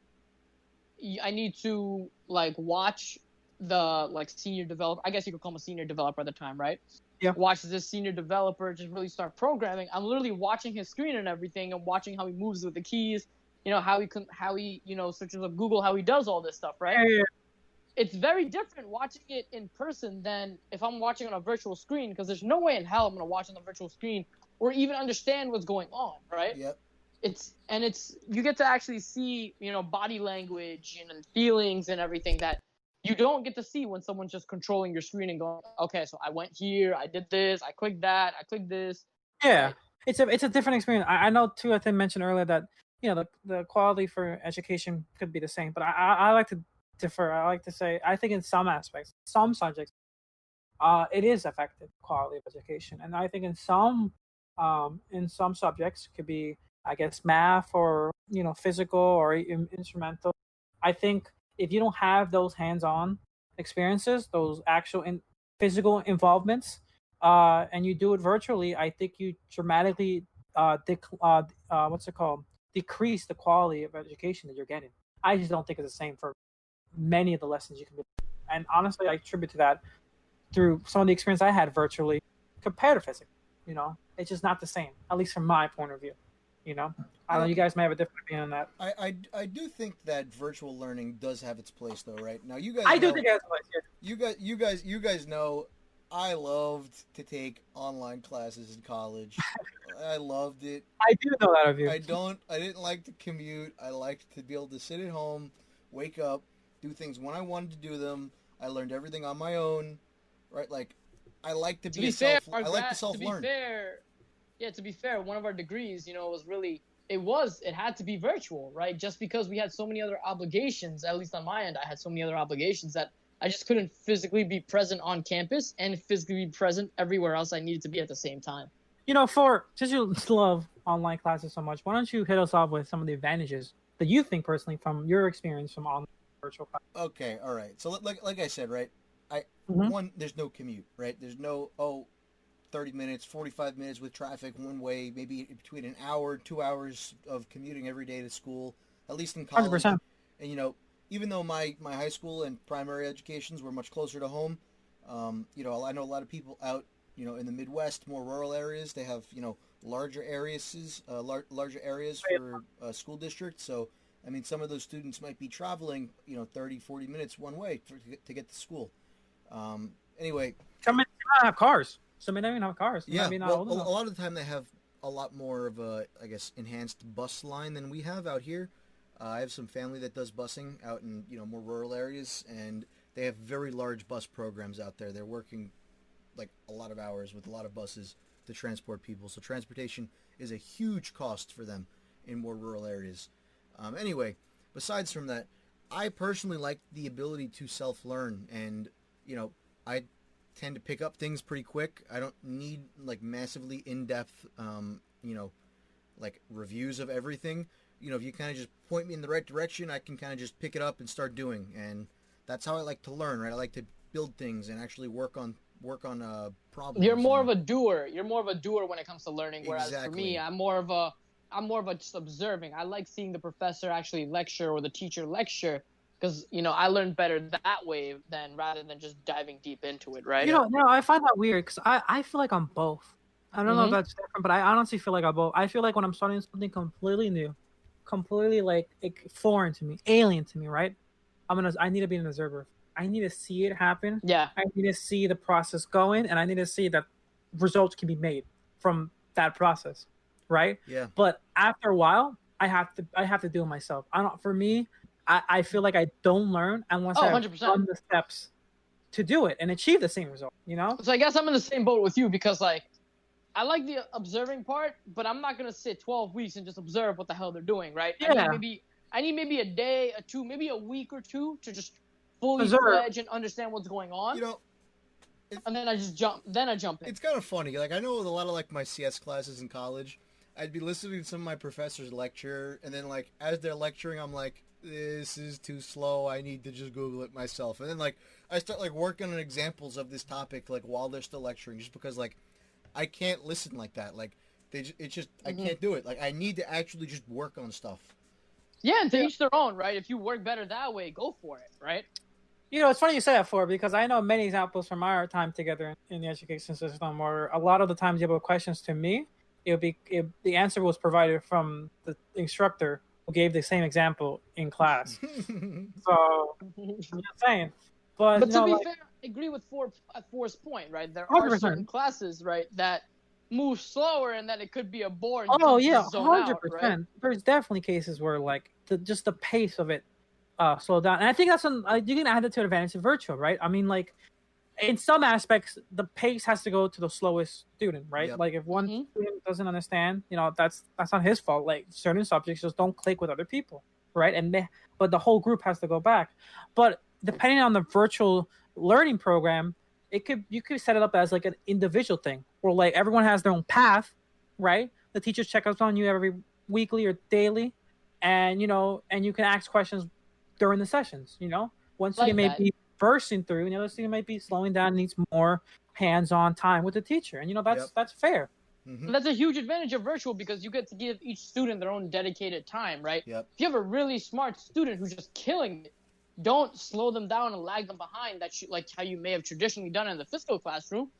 I need to like watch the like senior developer. I guess you could call him a senior developer at the time, right? Yeah. Watch this senior developer just really start programming. I'm literally watching his screen and everything, and watching how he moves with the keys. You know, how he you know, searches up Google, how he does all this stuff, right? Yeah. It's very different watching it in person than if I'm watching on a virtual screen, because there's no way in hell I'm going to watch on the virtual screen or even understand what's going on, right? Yep. It's you get to actually see, you know, body language and feelings and everything that you don't get to see when someone's just controlling your screen and going, okay, so I went here, I did this, I clicked that, I clicked this. Yeah, right? it's a different experience. I know too. I think mentioned earlier that, you know, the quality for education could be the same, but I like to differ. I like to say I think in some aspects, some subjects, it is affected quality of education, and I think in some subjects could be, I guess, math or, you know, physical or instrumental. I think if you don't have those hands-on experiences, those actual physical involvements, and you do it virtually, I think you dramatically decrease the quality of education that you're getting. I just don't think it's the same for many of the lessons you can do. And honestly, I attribute to that through some of the experience I had virtually compared to physics. You know, it's just not the same, at least from my point of view. You know, I You don't know. know, You guys may have a different opinion on that. I do think that virtual learning does have its place, though, right? Now, you guys I do know, think it has a place. you guys know, I loved to take online classes in college. I loved it. I do know that of you. I didn't like to commute. I liked to be able to sit at home, wake up, do things when I wanted to do them. I learned everything on my own, right? Like, I like to To be be fair, I like to self learn. to be fair, one of our degrees, was really it had to be virtual, right? Just because we had so many other obligations, at least on my end, I had so many other obligations that I just couldn't physically be present on campus and physically be present everywhere else I needed to be at the same time. Since you love online classes so much, why don't you hit us off with some of the advantages that you think personally from your experience from online virtual classes? Okay, all right. So like I said, right? Mhm. One, there's no commute, right? There's no 30 minutes, 45 minutes with traffic one way, maybe between an hour, 2 hours of commuting every day to school, at least in college. 100%. And even though my high school and primary educations were much closer to home, I know a lot of people out, in the Midwest, more rural areas, they have, larger areas, larger areas for school districts. So, I mean, some of those students might be traveling, 30, 40 minutes one way to get to school. Anyway. Some may not have cars. Some may not even have cars. Yeah, well, a lot of the time they have a lot more of a, I guess, enhanced bus line than we have out here. I have some family that does busing out in, more rural areas, and they have very large bus programs out there. They're working like a lot of hours with a lot of buses to transport people. So transportation is a huge cost for them in more rural areas. Anyway, besides from that, I personally like the ability to self-learn, and, I tend to pick up things pretty quick. I don't need like massively in-depth, like reviews of everything. If you kind of just point me in the right direction, I can kind of just pick it up and start doing. And that's how I like to learn, right? I like to build things and actually work on problems. You're more of a doer. You're more of a doer when it comes to learning. Whereas Exactly. for me, I'm more of a just observing. I like seeing the professor actually lecture or the teacher lecture, because I learn better that way rather than just diving deep into it, right? I find that weird because I feel like I'm both. I don't know if that's different, but I honestly feel like I'm both. I feel like when I'm starting something completely new, completely like foreign to me, alien to me, right? I need to be an observer. I need to see it happen. Yeah. I need to see the process going, and I need to see that results can be made from that process, right? Yeah. But after a while, I have to do it myself. For me, I feel like I don't learn unless I've 100%. done the steps to do it and achieve the same result, So I guess I'm in the same boat with you, because like I like the observing part, but I'm not gonna sit 12 weeks and just observe what the hell they're doing, right? Yeah. I need maybe a day, a two, maybe a week or two to just fully Observe. fledge and understand what's going on. And then I just jump in. It's kind of funny. Like, I know with a lot of like my CS classes in college, I'd be listening to some of my professors lecture, and then like as they're lecturing, I'm like, this is too slow. I need to just Google it myself. And then like I start like working on examples of this topic like while they're still lecturing, just because like I can't listen like that. Like I can't do it. Like I need to actually just work on stuff. Yeah, and to each their own, right? If you work better that way, go for it, right? It's funny you say that, because I know many examples from our time together in the education system where a lot of the times you have questions to me, the answer was provided from the instructor who gave the same example in class. So I'm just saying. But to be fair, I agree with For's point, right? There are 100%. certain classes, right, that move slower and that it could be a bore. And oh you yeah, just zone out, 100%. right? There's definitely cases where like just the pace of it slow down, and I think that's you can add it to an advantage of virtual, right? I mean, like in some aspects, the pace has to go to the slowest student, right? Yep. Like if one student doesn't understand, that's not his fault. Like certain subjects just don't click with other people, right? But the whole group has to go back. But depending on the virtual learning program, you could set it up as like an individual thing, where like everyone has their own path, right? The teachers check up on you every weekly or daily, and and you can ask questions during the sessions. One student may be bursting through, and the other student might be slowing down and needs more hands-on time with the teacher, and that's fair. Mm-hmm. That's a huge advantage of virtual, because you get to give each student their own dedicated time, right? Yep. If you have a really smart student who's just killing it, don't slow them down and lag them behind. Like how you may have traditionally done in the physical classroom.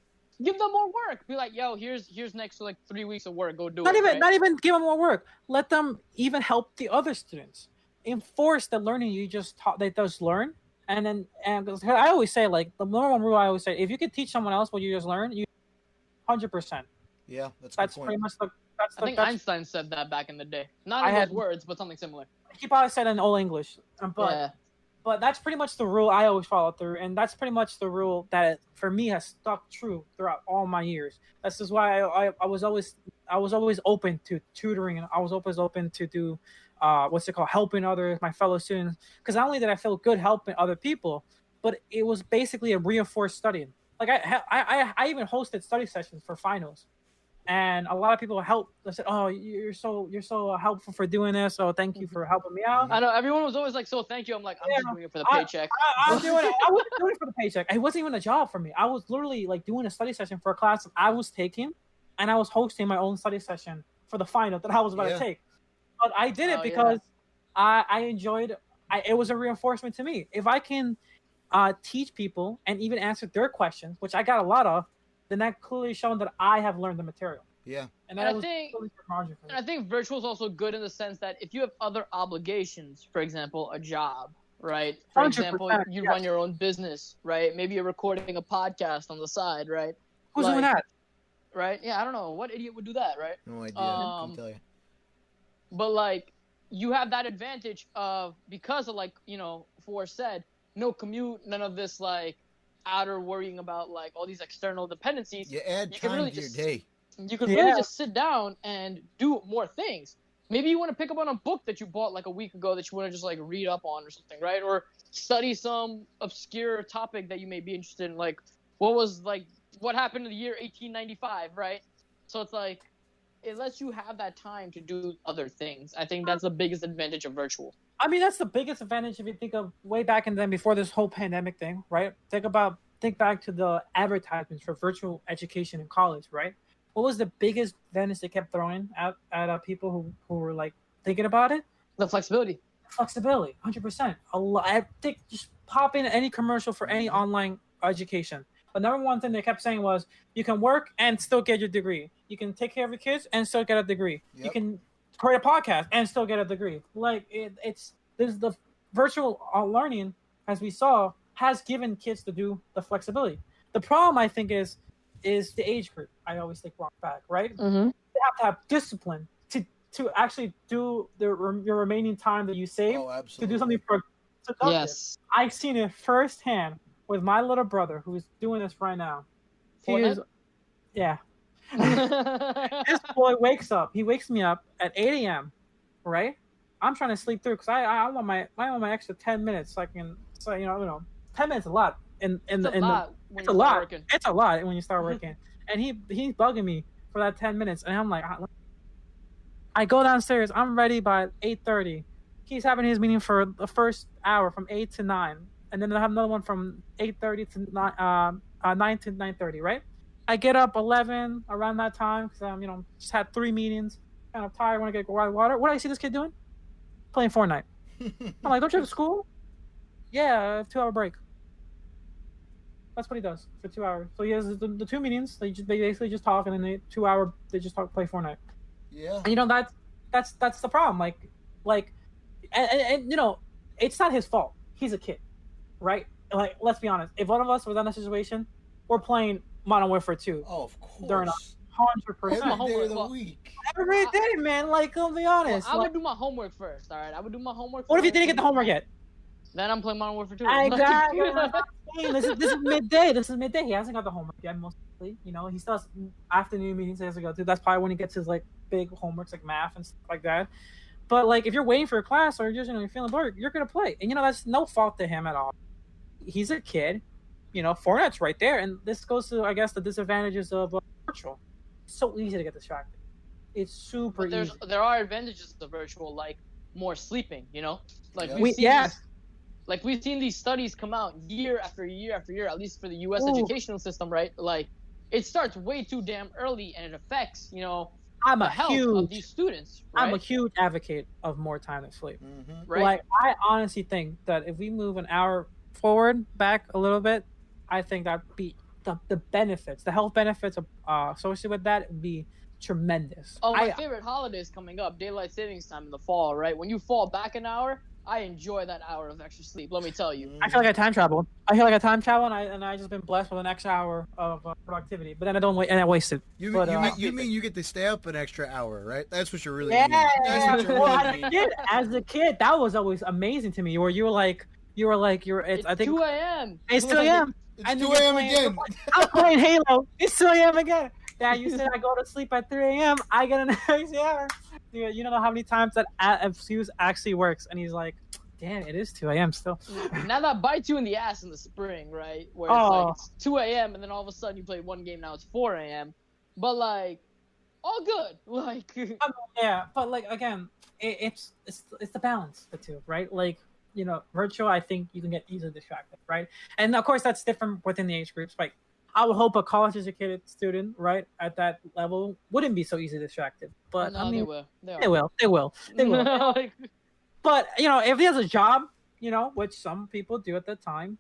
give them more work. Be like, yo, here's next to like 3 weeks of work. Go do Not it. even Right? not even give them more work. Let them even help the other students. Enforce the learning you just taught. They just learn, and 'cause I always say, like, the number one rule I always say: if you could teach someone else what you just learned, you 100%. Yeah, that's a good That's point. pretty much the. That's I the. think That's, Einstein said that back in the day. Not I in had- those words, but something similar. he probably said it in old English, but Yeah. but that's pretty much the rule I always follow through, and that's pretty much the rule that for me has stuck true throughout all my years. This is why I was always open to tutoring, and I was always open to do what's it called, helping others, my fellow students, because not only did I feel good helping other people, but it was basically a reinforced studying. Like I even hosted study sessions for finals. And a lot of people helped. They said, "Oh, you're so helpful for doing this. Oh, thank you for helping me out." I know everyone was always like, "So thank you." I'm like, I'm just doing it for the paycheck. I'm doing it. I wasn't doing it for the paycheck. It wasn't even a job for me. I was literally like doing a study session for a class that I was taking, and I was hosting my own study session for the final that I was about to take. But I did it because I enjoyed. It was a reinforcement to me. If I can teach people and even answer their questions, which I got a lot of, then that clearly shown that I have learned the material. Yeah. And I think virtual is also good in the sense that if you have other obligations, for example, a job, right? For example, you run your own business, right? Maybe you're recording a podcast on the side, right? Who's doing that? Right? Yeah, I don't know. What idiot would do that, right? No idea. I can tell you. But, like, you have that advantage of, because of, like, you know, Forrest said, no commute, none of this, like, outer worrying about, like, all these external dependencies. You add time to your day. You could really just sit down and do more things. Maybe you want to pick up on a book that you bought like a week ago that you want to just like read up on or something, right? Or study some obscure topic that you may be interested in, like what happened in the year 1895, right? So it's like it lets you have that time to do other things. I think that's the biggest advantage of virtual. I mean, that's the biggest advantage if you think of way back in then, before this whole pandemic thing, right? Think back to the advertisements for virtual education in college, right? What was the biggest advantage they kept throwing at people who were like thinking about it? The flexibility. 100%. I think just pop in any commercial for any online education. But number one thing they kept saying was, you can work and still get your degree. You can take care of your kids and still get a degree. Yep. You can create a podcast and still get a degree. Like there's the virtual learning, as we saw, has given kids to do the flexibility. The problem, I think, is the age group. I always think brought back, right? Mm-hmm. They have to have discipline to actually do your remaining time that you save to do something productive. Yes. I've seen it firsthand with my little brother who's doing this right now. This boy wakes up. He wakes me up at 8 a.m. Right? I'm trying to sleep through because I want my extra 10 minutes so I can. So 10 minutes is a lot. It's a lot when you start working. And he's bugging me for that 10 minutes, and I'm like, I go downstairs. I'm ready by 8:30. He's having his meeting for the first hour from 8 to 9, and then I have another one from 8:30 to 9 to 9:30. Right? I get up 11 around that time because just had 3 meetings. Kind of tired. Want to get water. What do I see this kid doing? Playing Fortnite. I'm like, don't you have school? Yeah, 2-hour break. That's what he does for 2 hours. So he has the 2 meetings. They basically just talk, and then they 2 hour they just talk, play Fortnite. Yeah. And that's the problem. Like, and it's not his fault. He's a kid, right? Like, let's be honest. If one of us was in that situation, we're playing Modern Warfare 2. Oh, of course. During 100%. Every day of the week. Every day, man. Like, I'll be honest. I would do my homework first. All right, I would do my homework. What if you didn't get the homework yet? Then I'm playing Modern Warfare 2. Exactly. This is midday. He hasn't got the homework yet, mostly. He still has afternoon meetings he has to go to. That's probably when he gets his like big homeworks, like math and stuff like that. But like, if you're waiting for a class or just you're feeling bored, you're gonna play, and that's no fault to him at all. He's a kid. Fortnite's right there, and this goes to, I guess, the disadvantages of virtual. It's so easy to get distracted. It's super easy. There are advantages to virtual, like more sleeping. Like we've seen these studies come out year after year after year, at least for the U.S. educational system, right? Like, it starts way too damn early, and it affects, the health of these students. Right? I'm a huge advocate of more time to sleep. Mm-hmm. Right? Like, I honestly think that if we move an hour forward, back a little bit, I think that'd be the benefits, the health benefits associated with that would be tremendous. Oh, my favorite holiday is coming up, daylight savings time in the fall, right? When you fall back an hour, I enjoy that hour of extra sleep. Let me tell you. I feel like I time travel. I feel like I time travel, and I just been blessed with an extra hour of productivity. But then I don't wait, and I waste it. You But, mean you get to stay up an extra hour, right? That's what you're really yeah, meaning. That's what you're well, really meaning. as a kid, that was always amazing to me. Where you were like, It's I think 2 a.m. it's 2 a.m. It's 2 a.m. again. I'm playing Halo. It's 2 a.m. again. Yeah, you said I go to sleep at 3 a.m. I get an extra hour. Dude, you don't know how many times that excuse actually works. And he's like, damn, it is 2 a.m. still. Now that bites you in the ass in the spring, right? Where it's like it's 2 a.m. and then all of a sudden you play one game, now it's 4 a.m. But like, all good. Like, yeah, but like again, it's the balance the two, right? Like, virtual, I think you can get easily distracted, right? And of course, that's different within the age groups. Like, I would hope a college-educated student, right, at that level, wouldn't be so easily distracted. But no, I mean, they will. They will. Like, But if he has a job, which some people do at the time,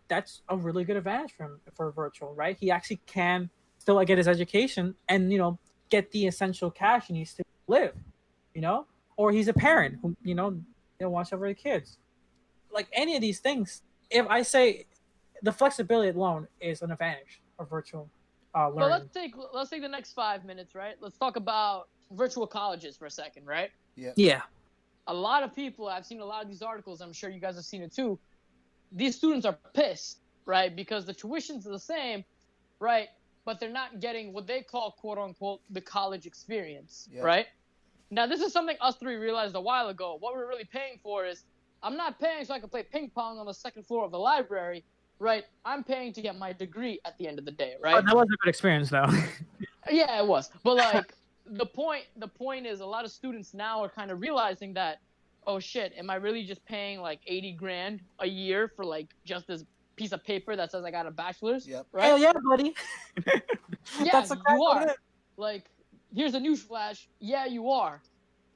that's a really good advantage for virtual, right? He actually can still get his education and get the essential cash he needs to live, or he's a parent who they'll watch over the kids. Like any of these things, if I say the flexibility alone is an advantage of virtual learning. But let's take the next 5 minutes, right? Let's talk about virtual colleges for a second, right? Yeah. A lot of people, I've seen a lot of these articles, I'm sure you guys have seen it too. These students are pissed, right? Because the tuitions are the same, right? But they're not getting what they call, quote unquote, the college experience, right? Now, this is something us three realized a while ago. What we're really paying for is, I'm not paying so I can play ping pong on the second floor of the library, right? I'm paying to get my degree at the end of the day, right? Oh, that was a good experience, though. Yeah, it was. But like, the point is, a lot of students now are kind of realizing that, oh shit, am I really just paying like 80 grand a year for like just this piece of paper that says I got a bachelor's? Yep. Right? Hell yeah, buddy. Yeah, That's you are. Like, here's a newsflash. Yeah, you are,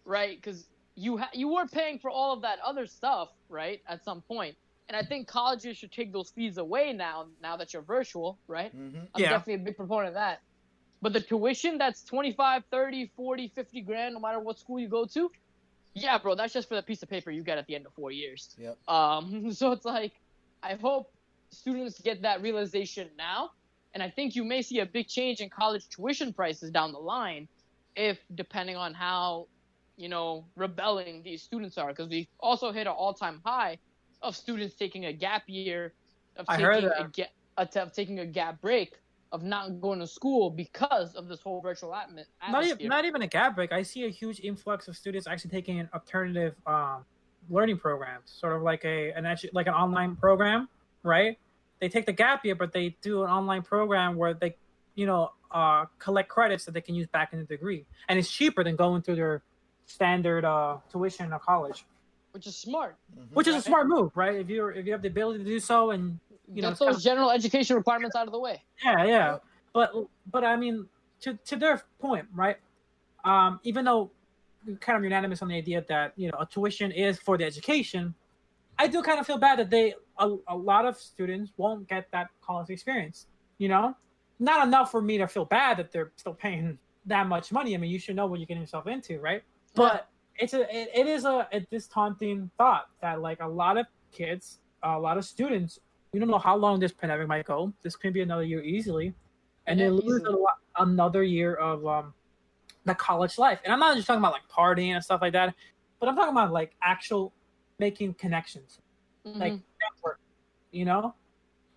right? Because you were paying for all of that other stuff, right? At some point, and I think colleges should take those fees away now that you're virtual, right? Mm-hmm. I'm definitely a big proponent of that. But the tuition that's 25, 30, 40, 50 grand, no matter what school you go to, yeah, bro, that's just for the piece of paper you get at the end of 4 years. Yep. So it's like, I hope students get that realization now. And I think you may see a big change in college tuition prices down the line if, depending on how, rebelling these students are. Because we also hit an all-time high of students taking a gap year, of taking a gap break, of not going to school because of this whole virtual atmosphere. Not even a gap break. I see a huge influx of students actually taking an alternative learning programs, sort of like an online program, right? They take the gap year, but they do an online program where they, collect credits that they can use back in the degree, and it's cheaper than going through their standard tuition of college. Which is smart. Mm-hmm. Which is a smart move, right? If you have the ability to do so, and get those general education requirements out of the way. Yeah. But I mean, to their point, right? Even though we're kind of unanimous on the idea that a tuition is for the education, I do kind of feel bad that a lot of students won't get that college experience. Not enough for me to feel bad that they're still paying that much money. I mean, you should know what you're getting yourself into, right? But it is a disdaunting thought that like a lot of kids, a lot of students, we don't know how long this pandemic might go. This could be another year easily, and they lose another year of the college life. And I'm not just talking about like partying and stuff like that, but I'm talking about like actual making connections, like network,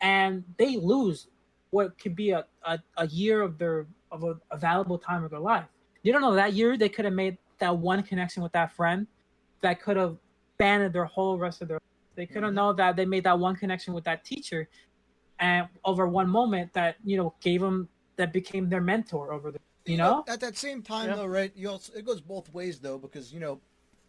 and they lose what could be a year of a valuable time of their life. You don't know that year they could have made that one connection with that friend that could have banded their whole rest of their life. They could have known that they made that one connection with that teacher, and over one moment that that became their mentor over the at that same time though, right? It goes both ways though, because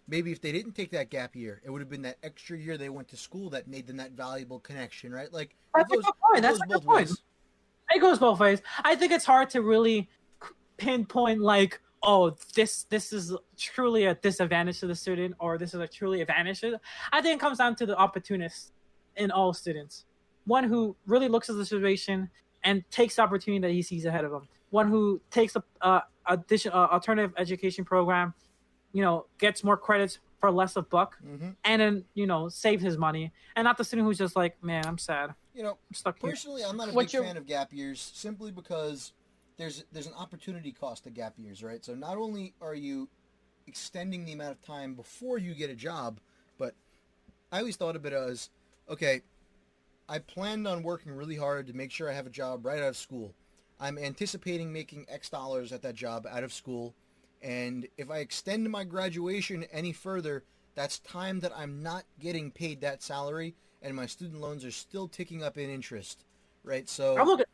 maybe if they didn't take that gap year, it would have been that extra year they went to school that made them that valuable connection, right? Like that's a good point. That's a good point. It goes both ways. I think it's hard to really pinpoint like, oh, this is truly a disadvantage to the student, or this is a truly advantage. I think it comes down to the opportunist in all students. One who really looks at the situation and takes the opportunity that he sees ahead of him. One who takes a alternative education program, gets more credits for less a buck, and then saves his money, and not the student who's just like, man, I'm sad. I'm stuck here. Personally, I'm not a big fan of gap years simply because there's an opportunity cost to gap years, right? So not only are you extending the amount of time before you get a job, but I always thought of it as, okay, I planned on working really hard to make sure I have a job right out of school. I'm anticipating making X dollars at that job out of school, and if I extend my graduation any further, that's time that I'm not getting paid that salary, and my student loans are still ticking up in interest, right? So I'm looking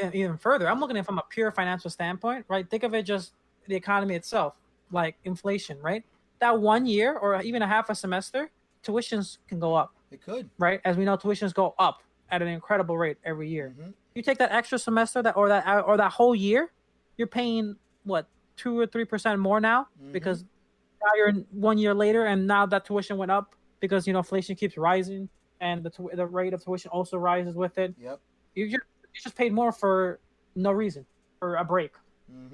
at it even further. I'm looking at it from a pure financial standpoint, right? Think of it just the economy itself, like inflation, right? That 1 year or even a half a semester, tuitions can go up. It could, right? As we know, tuitions go up at an incredible rate every year. You take that extra semester or that whole year, you're paying what 2 or 3% more now because now you're 1 year later, and now that tuition went up because inflation keeps rising and the rate of tuition also rises with it. Yep. You just paid more for no reason, for a break.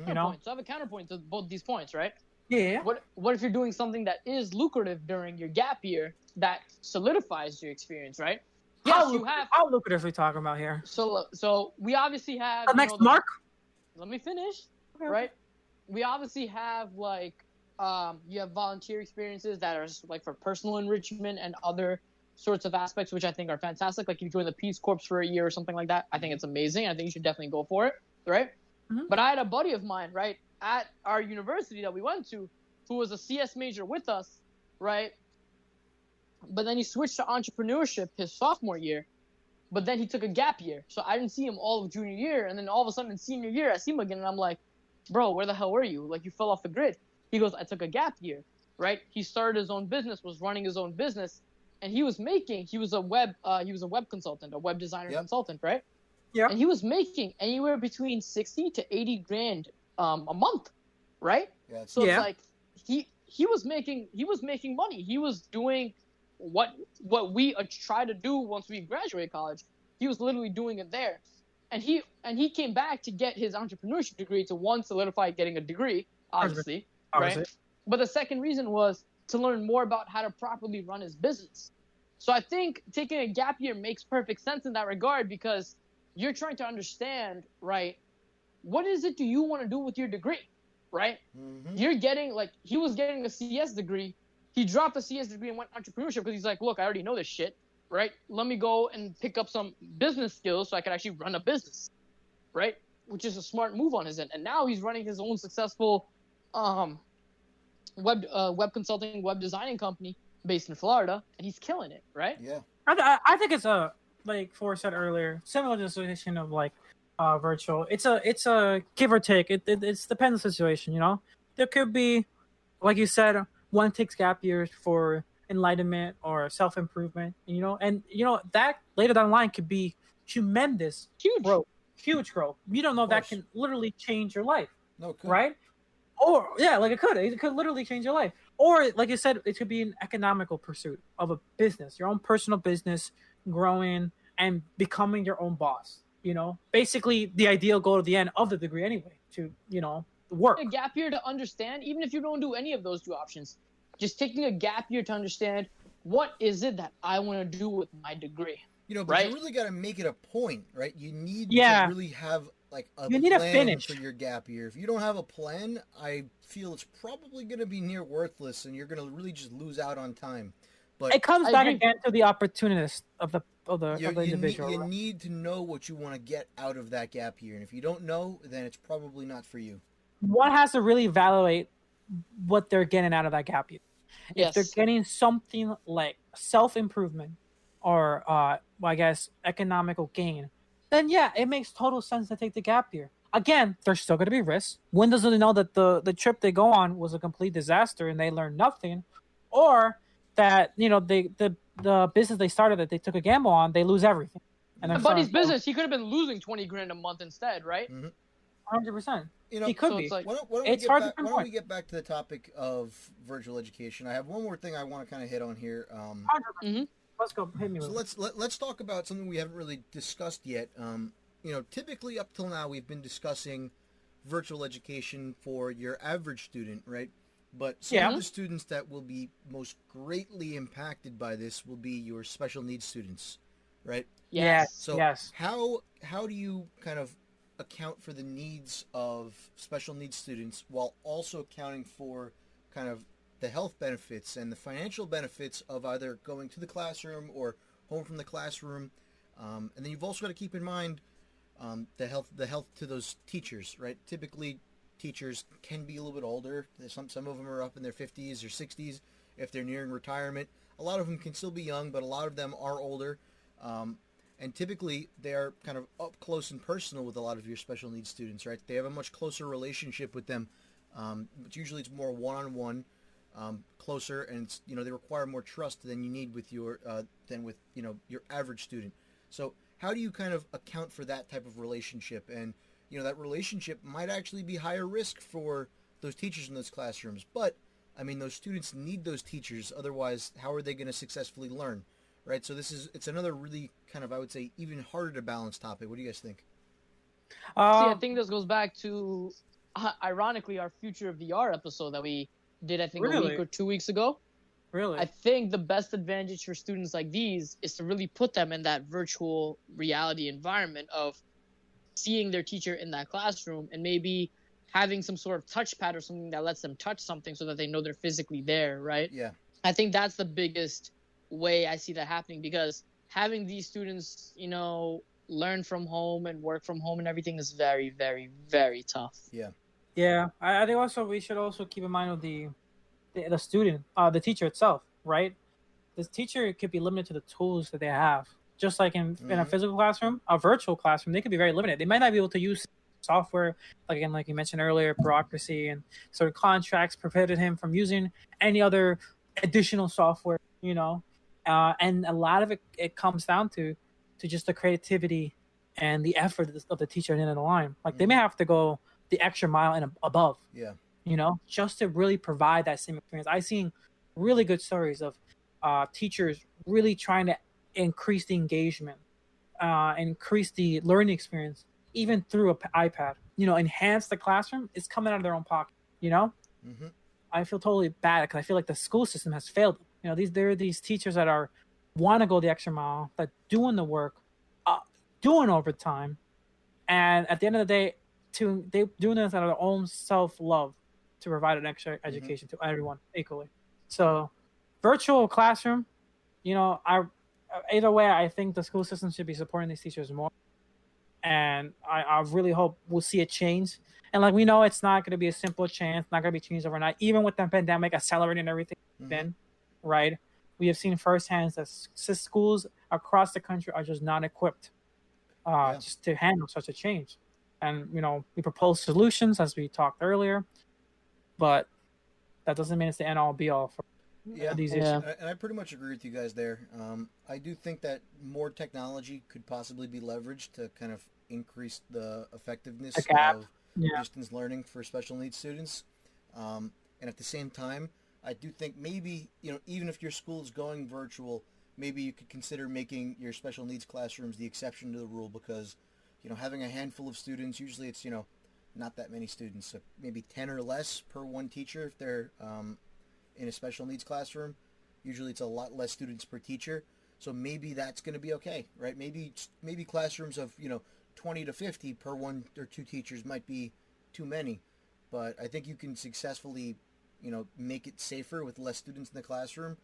So I have a counterpoint to both these points, right? Yeah. What if you're doing something that is lucrative during your gap year that solidifies your experience, right? Yes, how lucrative are we talking about here? So we obviously have the next mark. Let me finish. Okay. Right? We obviously have you have volunteer experiences that are like for personal enrichment and other sorts of aspects, which I think are fantastic. Like if you join the Peace Corps for a year or something like that, I think it's amazing. I think you should definitely go for it, right? But I had a buddy of mine, right, at our university that we went to, who was a CS major with us, right? But then he switched to entrepreneurship his sophomore year, but then he took a gap year. So I didn't see him all of junior year, and then all of a sudden in senior year, I see him again, and I'm like, bro, where the hell were you? Like, you fell off the grid. He goes, I took a gap year, right? He started his own business, was running his own business, and he was a web consultant, a web designer consultant, right? Yeah. And he was making anywhere between 60 to 80 grand a month, right? Yeah. So it's like he was making money. He was doing what we try to do once we graduate college. He was literally doing it there, and he came back to get his entrepreneurship degree to solidify getting a degree, obviously, right? But the second reason was to learn more about how to properly run his business. So I think taking a gap year makes perfect sense in that regard, because you're trying to understand, right, what is it do you want to do with your degree, right? You're getting, like, he was getting a CS degree. He dropped the CS degree and went entrepreneurship because he's like, look, I already know this shit, right? Let me go and pick up some business skills so I can actually run a business, right? Which is a smart move on his end. And now he's running his own successful web consulting, web designing company based in Florida, and he's killing it, right? Yeah. I think it's like Forrest said earlier, similar to the situation of like virtual. It's a give or take. It depends on the situation, There could be, like you said, one takes gap years for enlightenment or self-improvement, and that later down the line could be tremendous huge growth. You don't know that can literally change your life. No, it could. Right? Or it could literally change your life. Or like you said, it could be an economical pursuit of a business, your own personal business, growing and becoming your own boss. Basically the ideal goal at the end of the degree anyway, to work. A gap year to understand, even if you don't do any of those two options, just taking a gap year to understand what is it that I want to do with my degree. But right? you really got to make it a point, right? You need to really have like a plan for your gap year. If you don't have a plan, I feel it's probably going to be near worthless, and you're going to really just lose out on time. But it comes back again to the opportunist of the individual. You need to know what you want to get out of that gap year, and if you don't know, then it's probably not for you. One has to really evaluate what they're getting out of that gap year. If they're getting something like self-improvement or, I guess, economical gain, then it makes total sense to take the gap year. Again, there's still going to be risks. When does they know that the trip they go on was a complete disaster and they learned nothing, or that the business they started that they took a gamble on, they lose everything. And buddy's business, he could have been losing 20 grand a month instead, right? 100%. He could be. Why don't we get back to the topic of virtual education? I have one more thing I want to kind of hit on here. Let's go. Hit me with let's talk about something we haven't really discussed yet. typically up till now we've been discussing virtual education for your average student, right? But some Yeah. of the students that will be most greatly impacted by this will be your special needs students, right? Yes. So Yes. how do you kind of account for the needs of special needs students while also accounting for kind of the health benefits and the financial benefits of either going to the classroom or home from the classroom? And then you've also got to keep in mind the health to those teachers, right? Typically, teachers can be a little bit older. Some of them are up in their 50s or 60s if they're nearing retirement. A lot of them can still be young, but a lot of them are older. And typically, they are kind of up close and personal with a lot of your special needs students, right? They have a much closer relationship with them. But usually, it's more one-on-one, closer, and they require more trust than you need with your than with your average student. So how do you kind of account for that type of relationship? And that relationship might actually be higher risk for those teachers in those classrooms. But I mean, those students need those teachers. Otherwise, how are they going to successfully learn, right? So it's another really kind of, I would say, even harder to balance topic. What do you guys think? See, I Um, think this goes back to, ironically, our Future of VR episode that we did, I think, a week Really? or 2 weeks ago. really. I think the best advantage for students like these is to really put them in that virtual reality environment of seeing their teacher in that classroom and maybe having some sort of touchpad or something that lets them touch something so that they know they're physically there, right? Yeah. I think that's the biggest way I see that happening, because having these students, learn from home and work from home and everything is very, very, very tough. Yeah. Yeah, I think also we should also keep in mind of the student, the teacher itself, right? This teacher could be limited to the tools that they have. Just like in a Mhm. physical classroom, a virtual classroom, they could be very limited. They might not be able to use software, like again, like you mentioned earlier, bureaucracy and sort of contracts prevented him from using any other additional software, and a lot of it comes down to just the creativity and the effort of the teacher at the end of the line. Like they may Mhm. have to go the extra mile and above, Yeah. just to really provide that same experience. I've seen really good stories of teachers really trying to increase the engagement, increase the learning experience, even through an iPad. Enhance the classroom. It's coming out of their own pocket. Mhm. I feel totally bad because I feel like the school system has failed them. There are these teachers that are want to go the extra mile, that doing the work, uh, doing overtime, and at the end of the day, they doing this out of their own self love to provide an extra Mhm. education to everyone equally. So, virtual classroom, I either way, I think the school system should be supporting these teachers more, and I really hope we'll see a change. And like we know, it's not going to be a simple change, not going to be changed overnight. Even with the pandemic accelerating everything, Mhm. then right, we have seen firsthand that schools across the country are just not equipped Yeah. just to handle such a change. And we propose solutions as we talked earlier, but that doesn't mean it's the end all be all for Yeah. these issues. Yeah. And I pretty much agree with you guys there. I do think that more technology could possibly be leveraged to kind of increase the The effectiveness gap, of yeah, distance learning for special needs students. And at the same time, I do think maybe, even if your school is going virtual, maybe you could consider making your special needs classrooms the exception to the rule because, having a handful of students, usually it's, not that many students, so maybe 10 or less per one teacher if they're in a special needs classroom. Usually it's a lot less students per teacher. So maybe that's going to be okay, right? Maybe classrooms of, 20 to 50 per one or two teachers might be too many. But I think you can successfully, make it safer with less students in the classroom,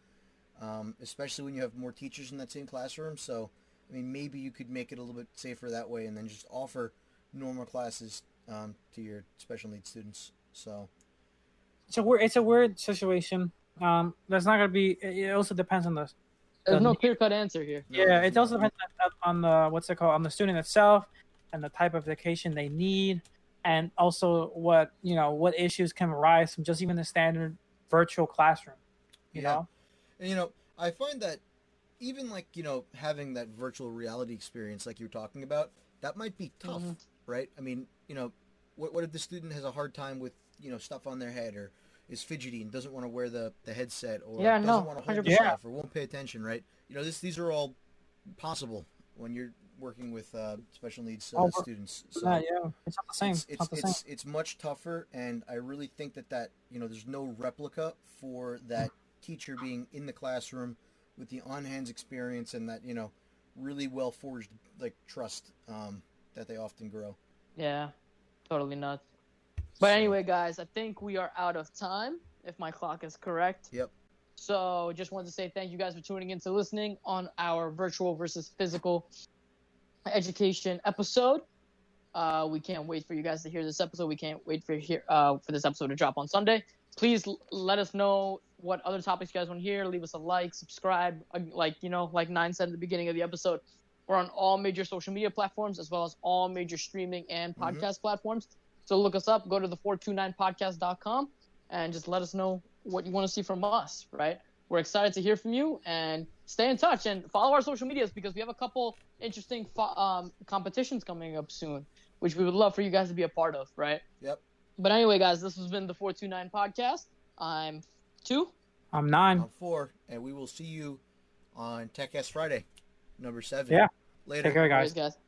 especially when you have more teachers in that same classroom. So, I mean, maybe you could make it a little bit safer that way and then just offer normal classes to your special needs students. So, it's a weird situation. That's not gonna be. It also depends on There's no the clear-cut answer here. no, yeah. there's It also not. depends on the what's it called, on the student itself and the type of education they need, and also what issues can arise from just even the standard virtual classroom. You Yeah. know. And, I find that even like, having that virtual reality experience like you're talking about, that might be tough, Hmm. right? I mean, what if the student has a hard time with, stuff on their head or is fidgety and doesn't want to wear the headset or Yeah, doesn't no, want to hold the 100%. Yeah. stuff or won't pay attention, right? These are all possible when you're working with special needs Oh, students. So yeah, it's not the same. it's It's not the same. it's much tougher, and I really think that there's no replica for that teacher being in the classroom with the on hands experience and that really well forged like trust that they often grow. Yeah, totally nuts. But So, anyway, guys, I think we are out of time, if my clock is correct. Yep. So just wanted to say thank you guys for tuning in to listening on our virtual versus physical education episode. We can't wait for you guys to hear this episode. We can't wait for this episode to drop on Sunday. Please let us know what other topics you guys want to hear. Leave us a like, subscribe. Like Nine said at the beginning of the episode, we're on all major social media platforms as well as all major streaming and podcast platforms. So look us up. Go to the429podcast.com and just let us know what you want to see from us. Right? We're excited to hear from you, and stay in touch and follow our social medias because we have a couple interesting competitions coming up soon, which we would love for you guys to be a part of, right? Yep. But anyway, guys, this has been the 429 podcast. I'm 2. I'm 9. I'm 4, and we will see you on TechS Friday, number 7. Yeah. Later. Take care, guys. Cheers, guys.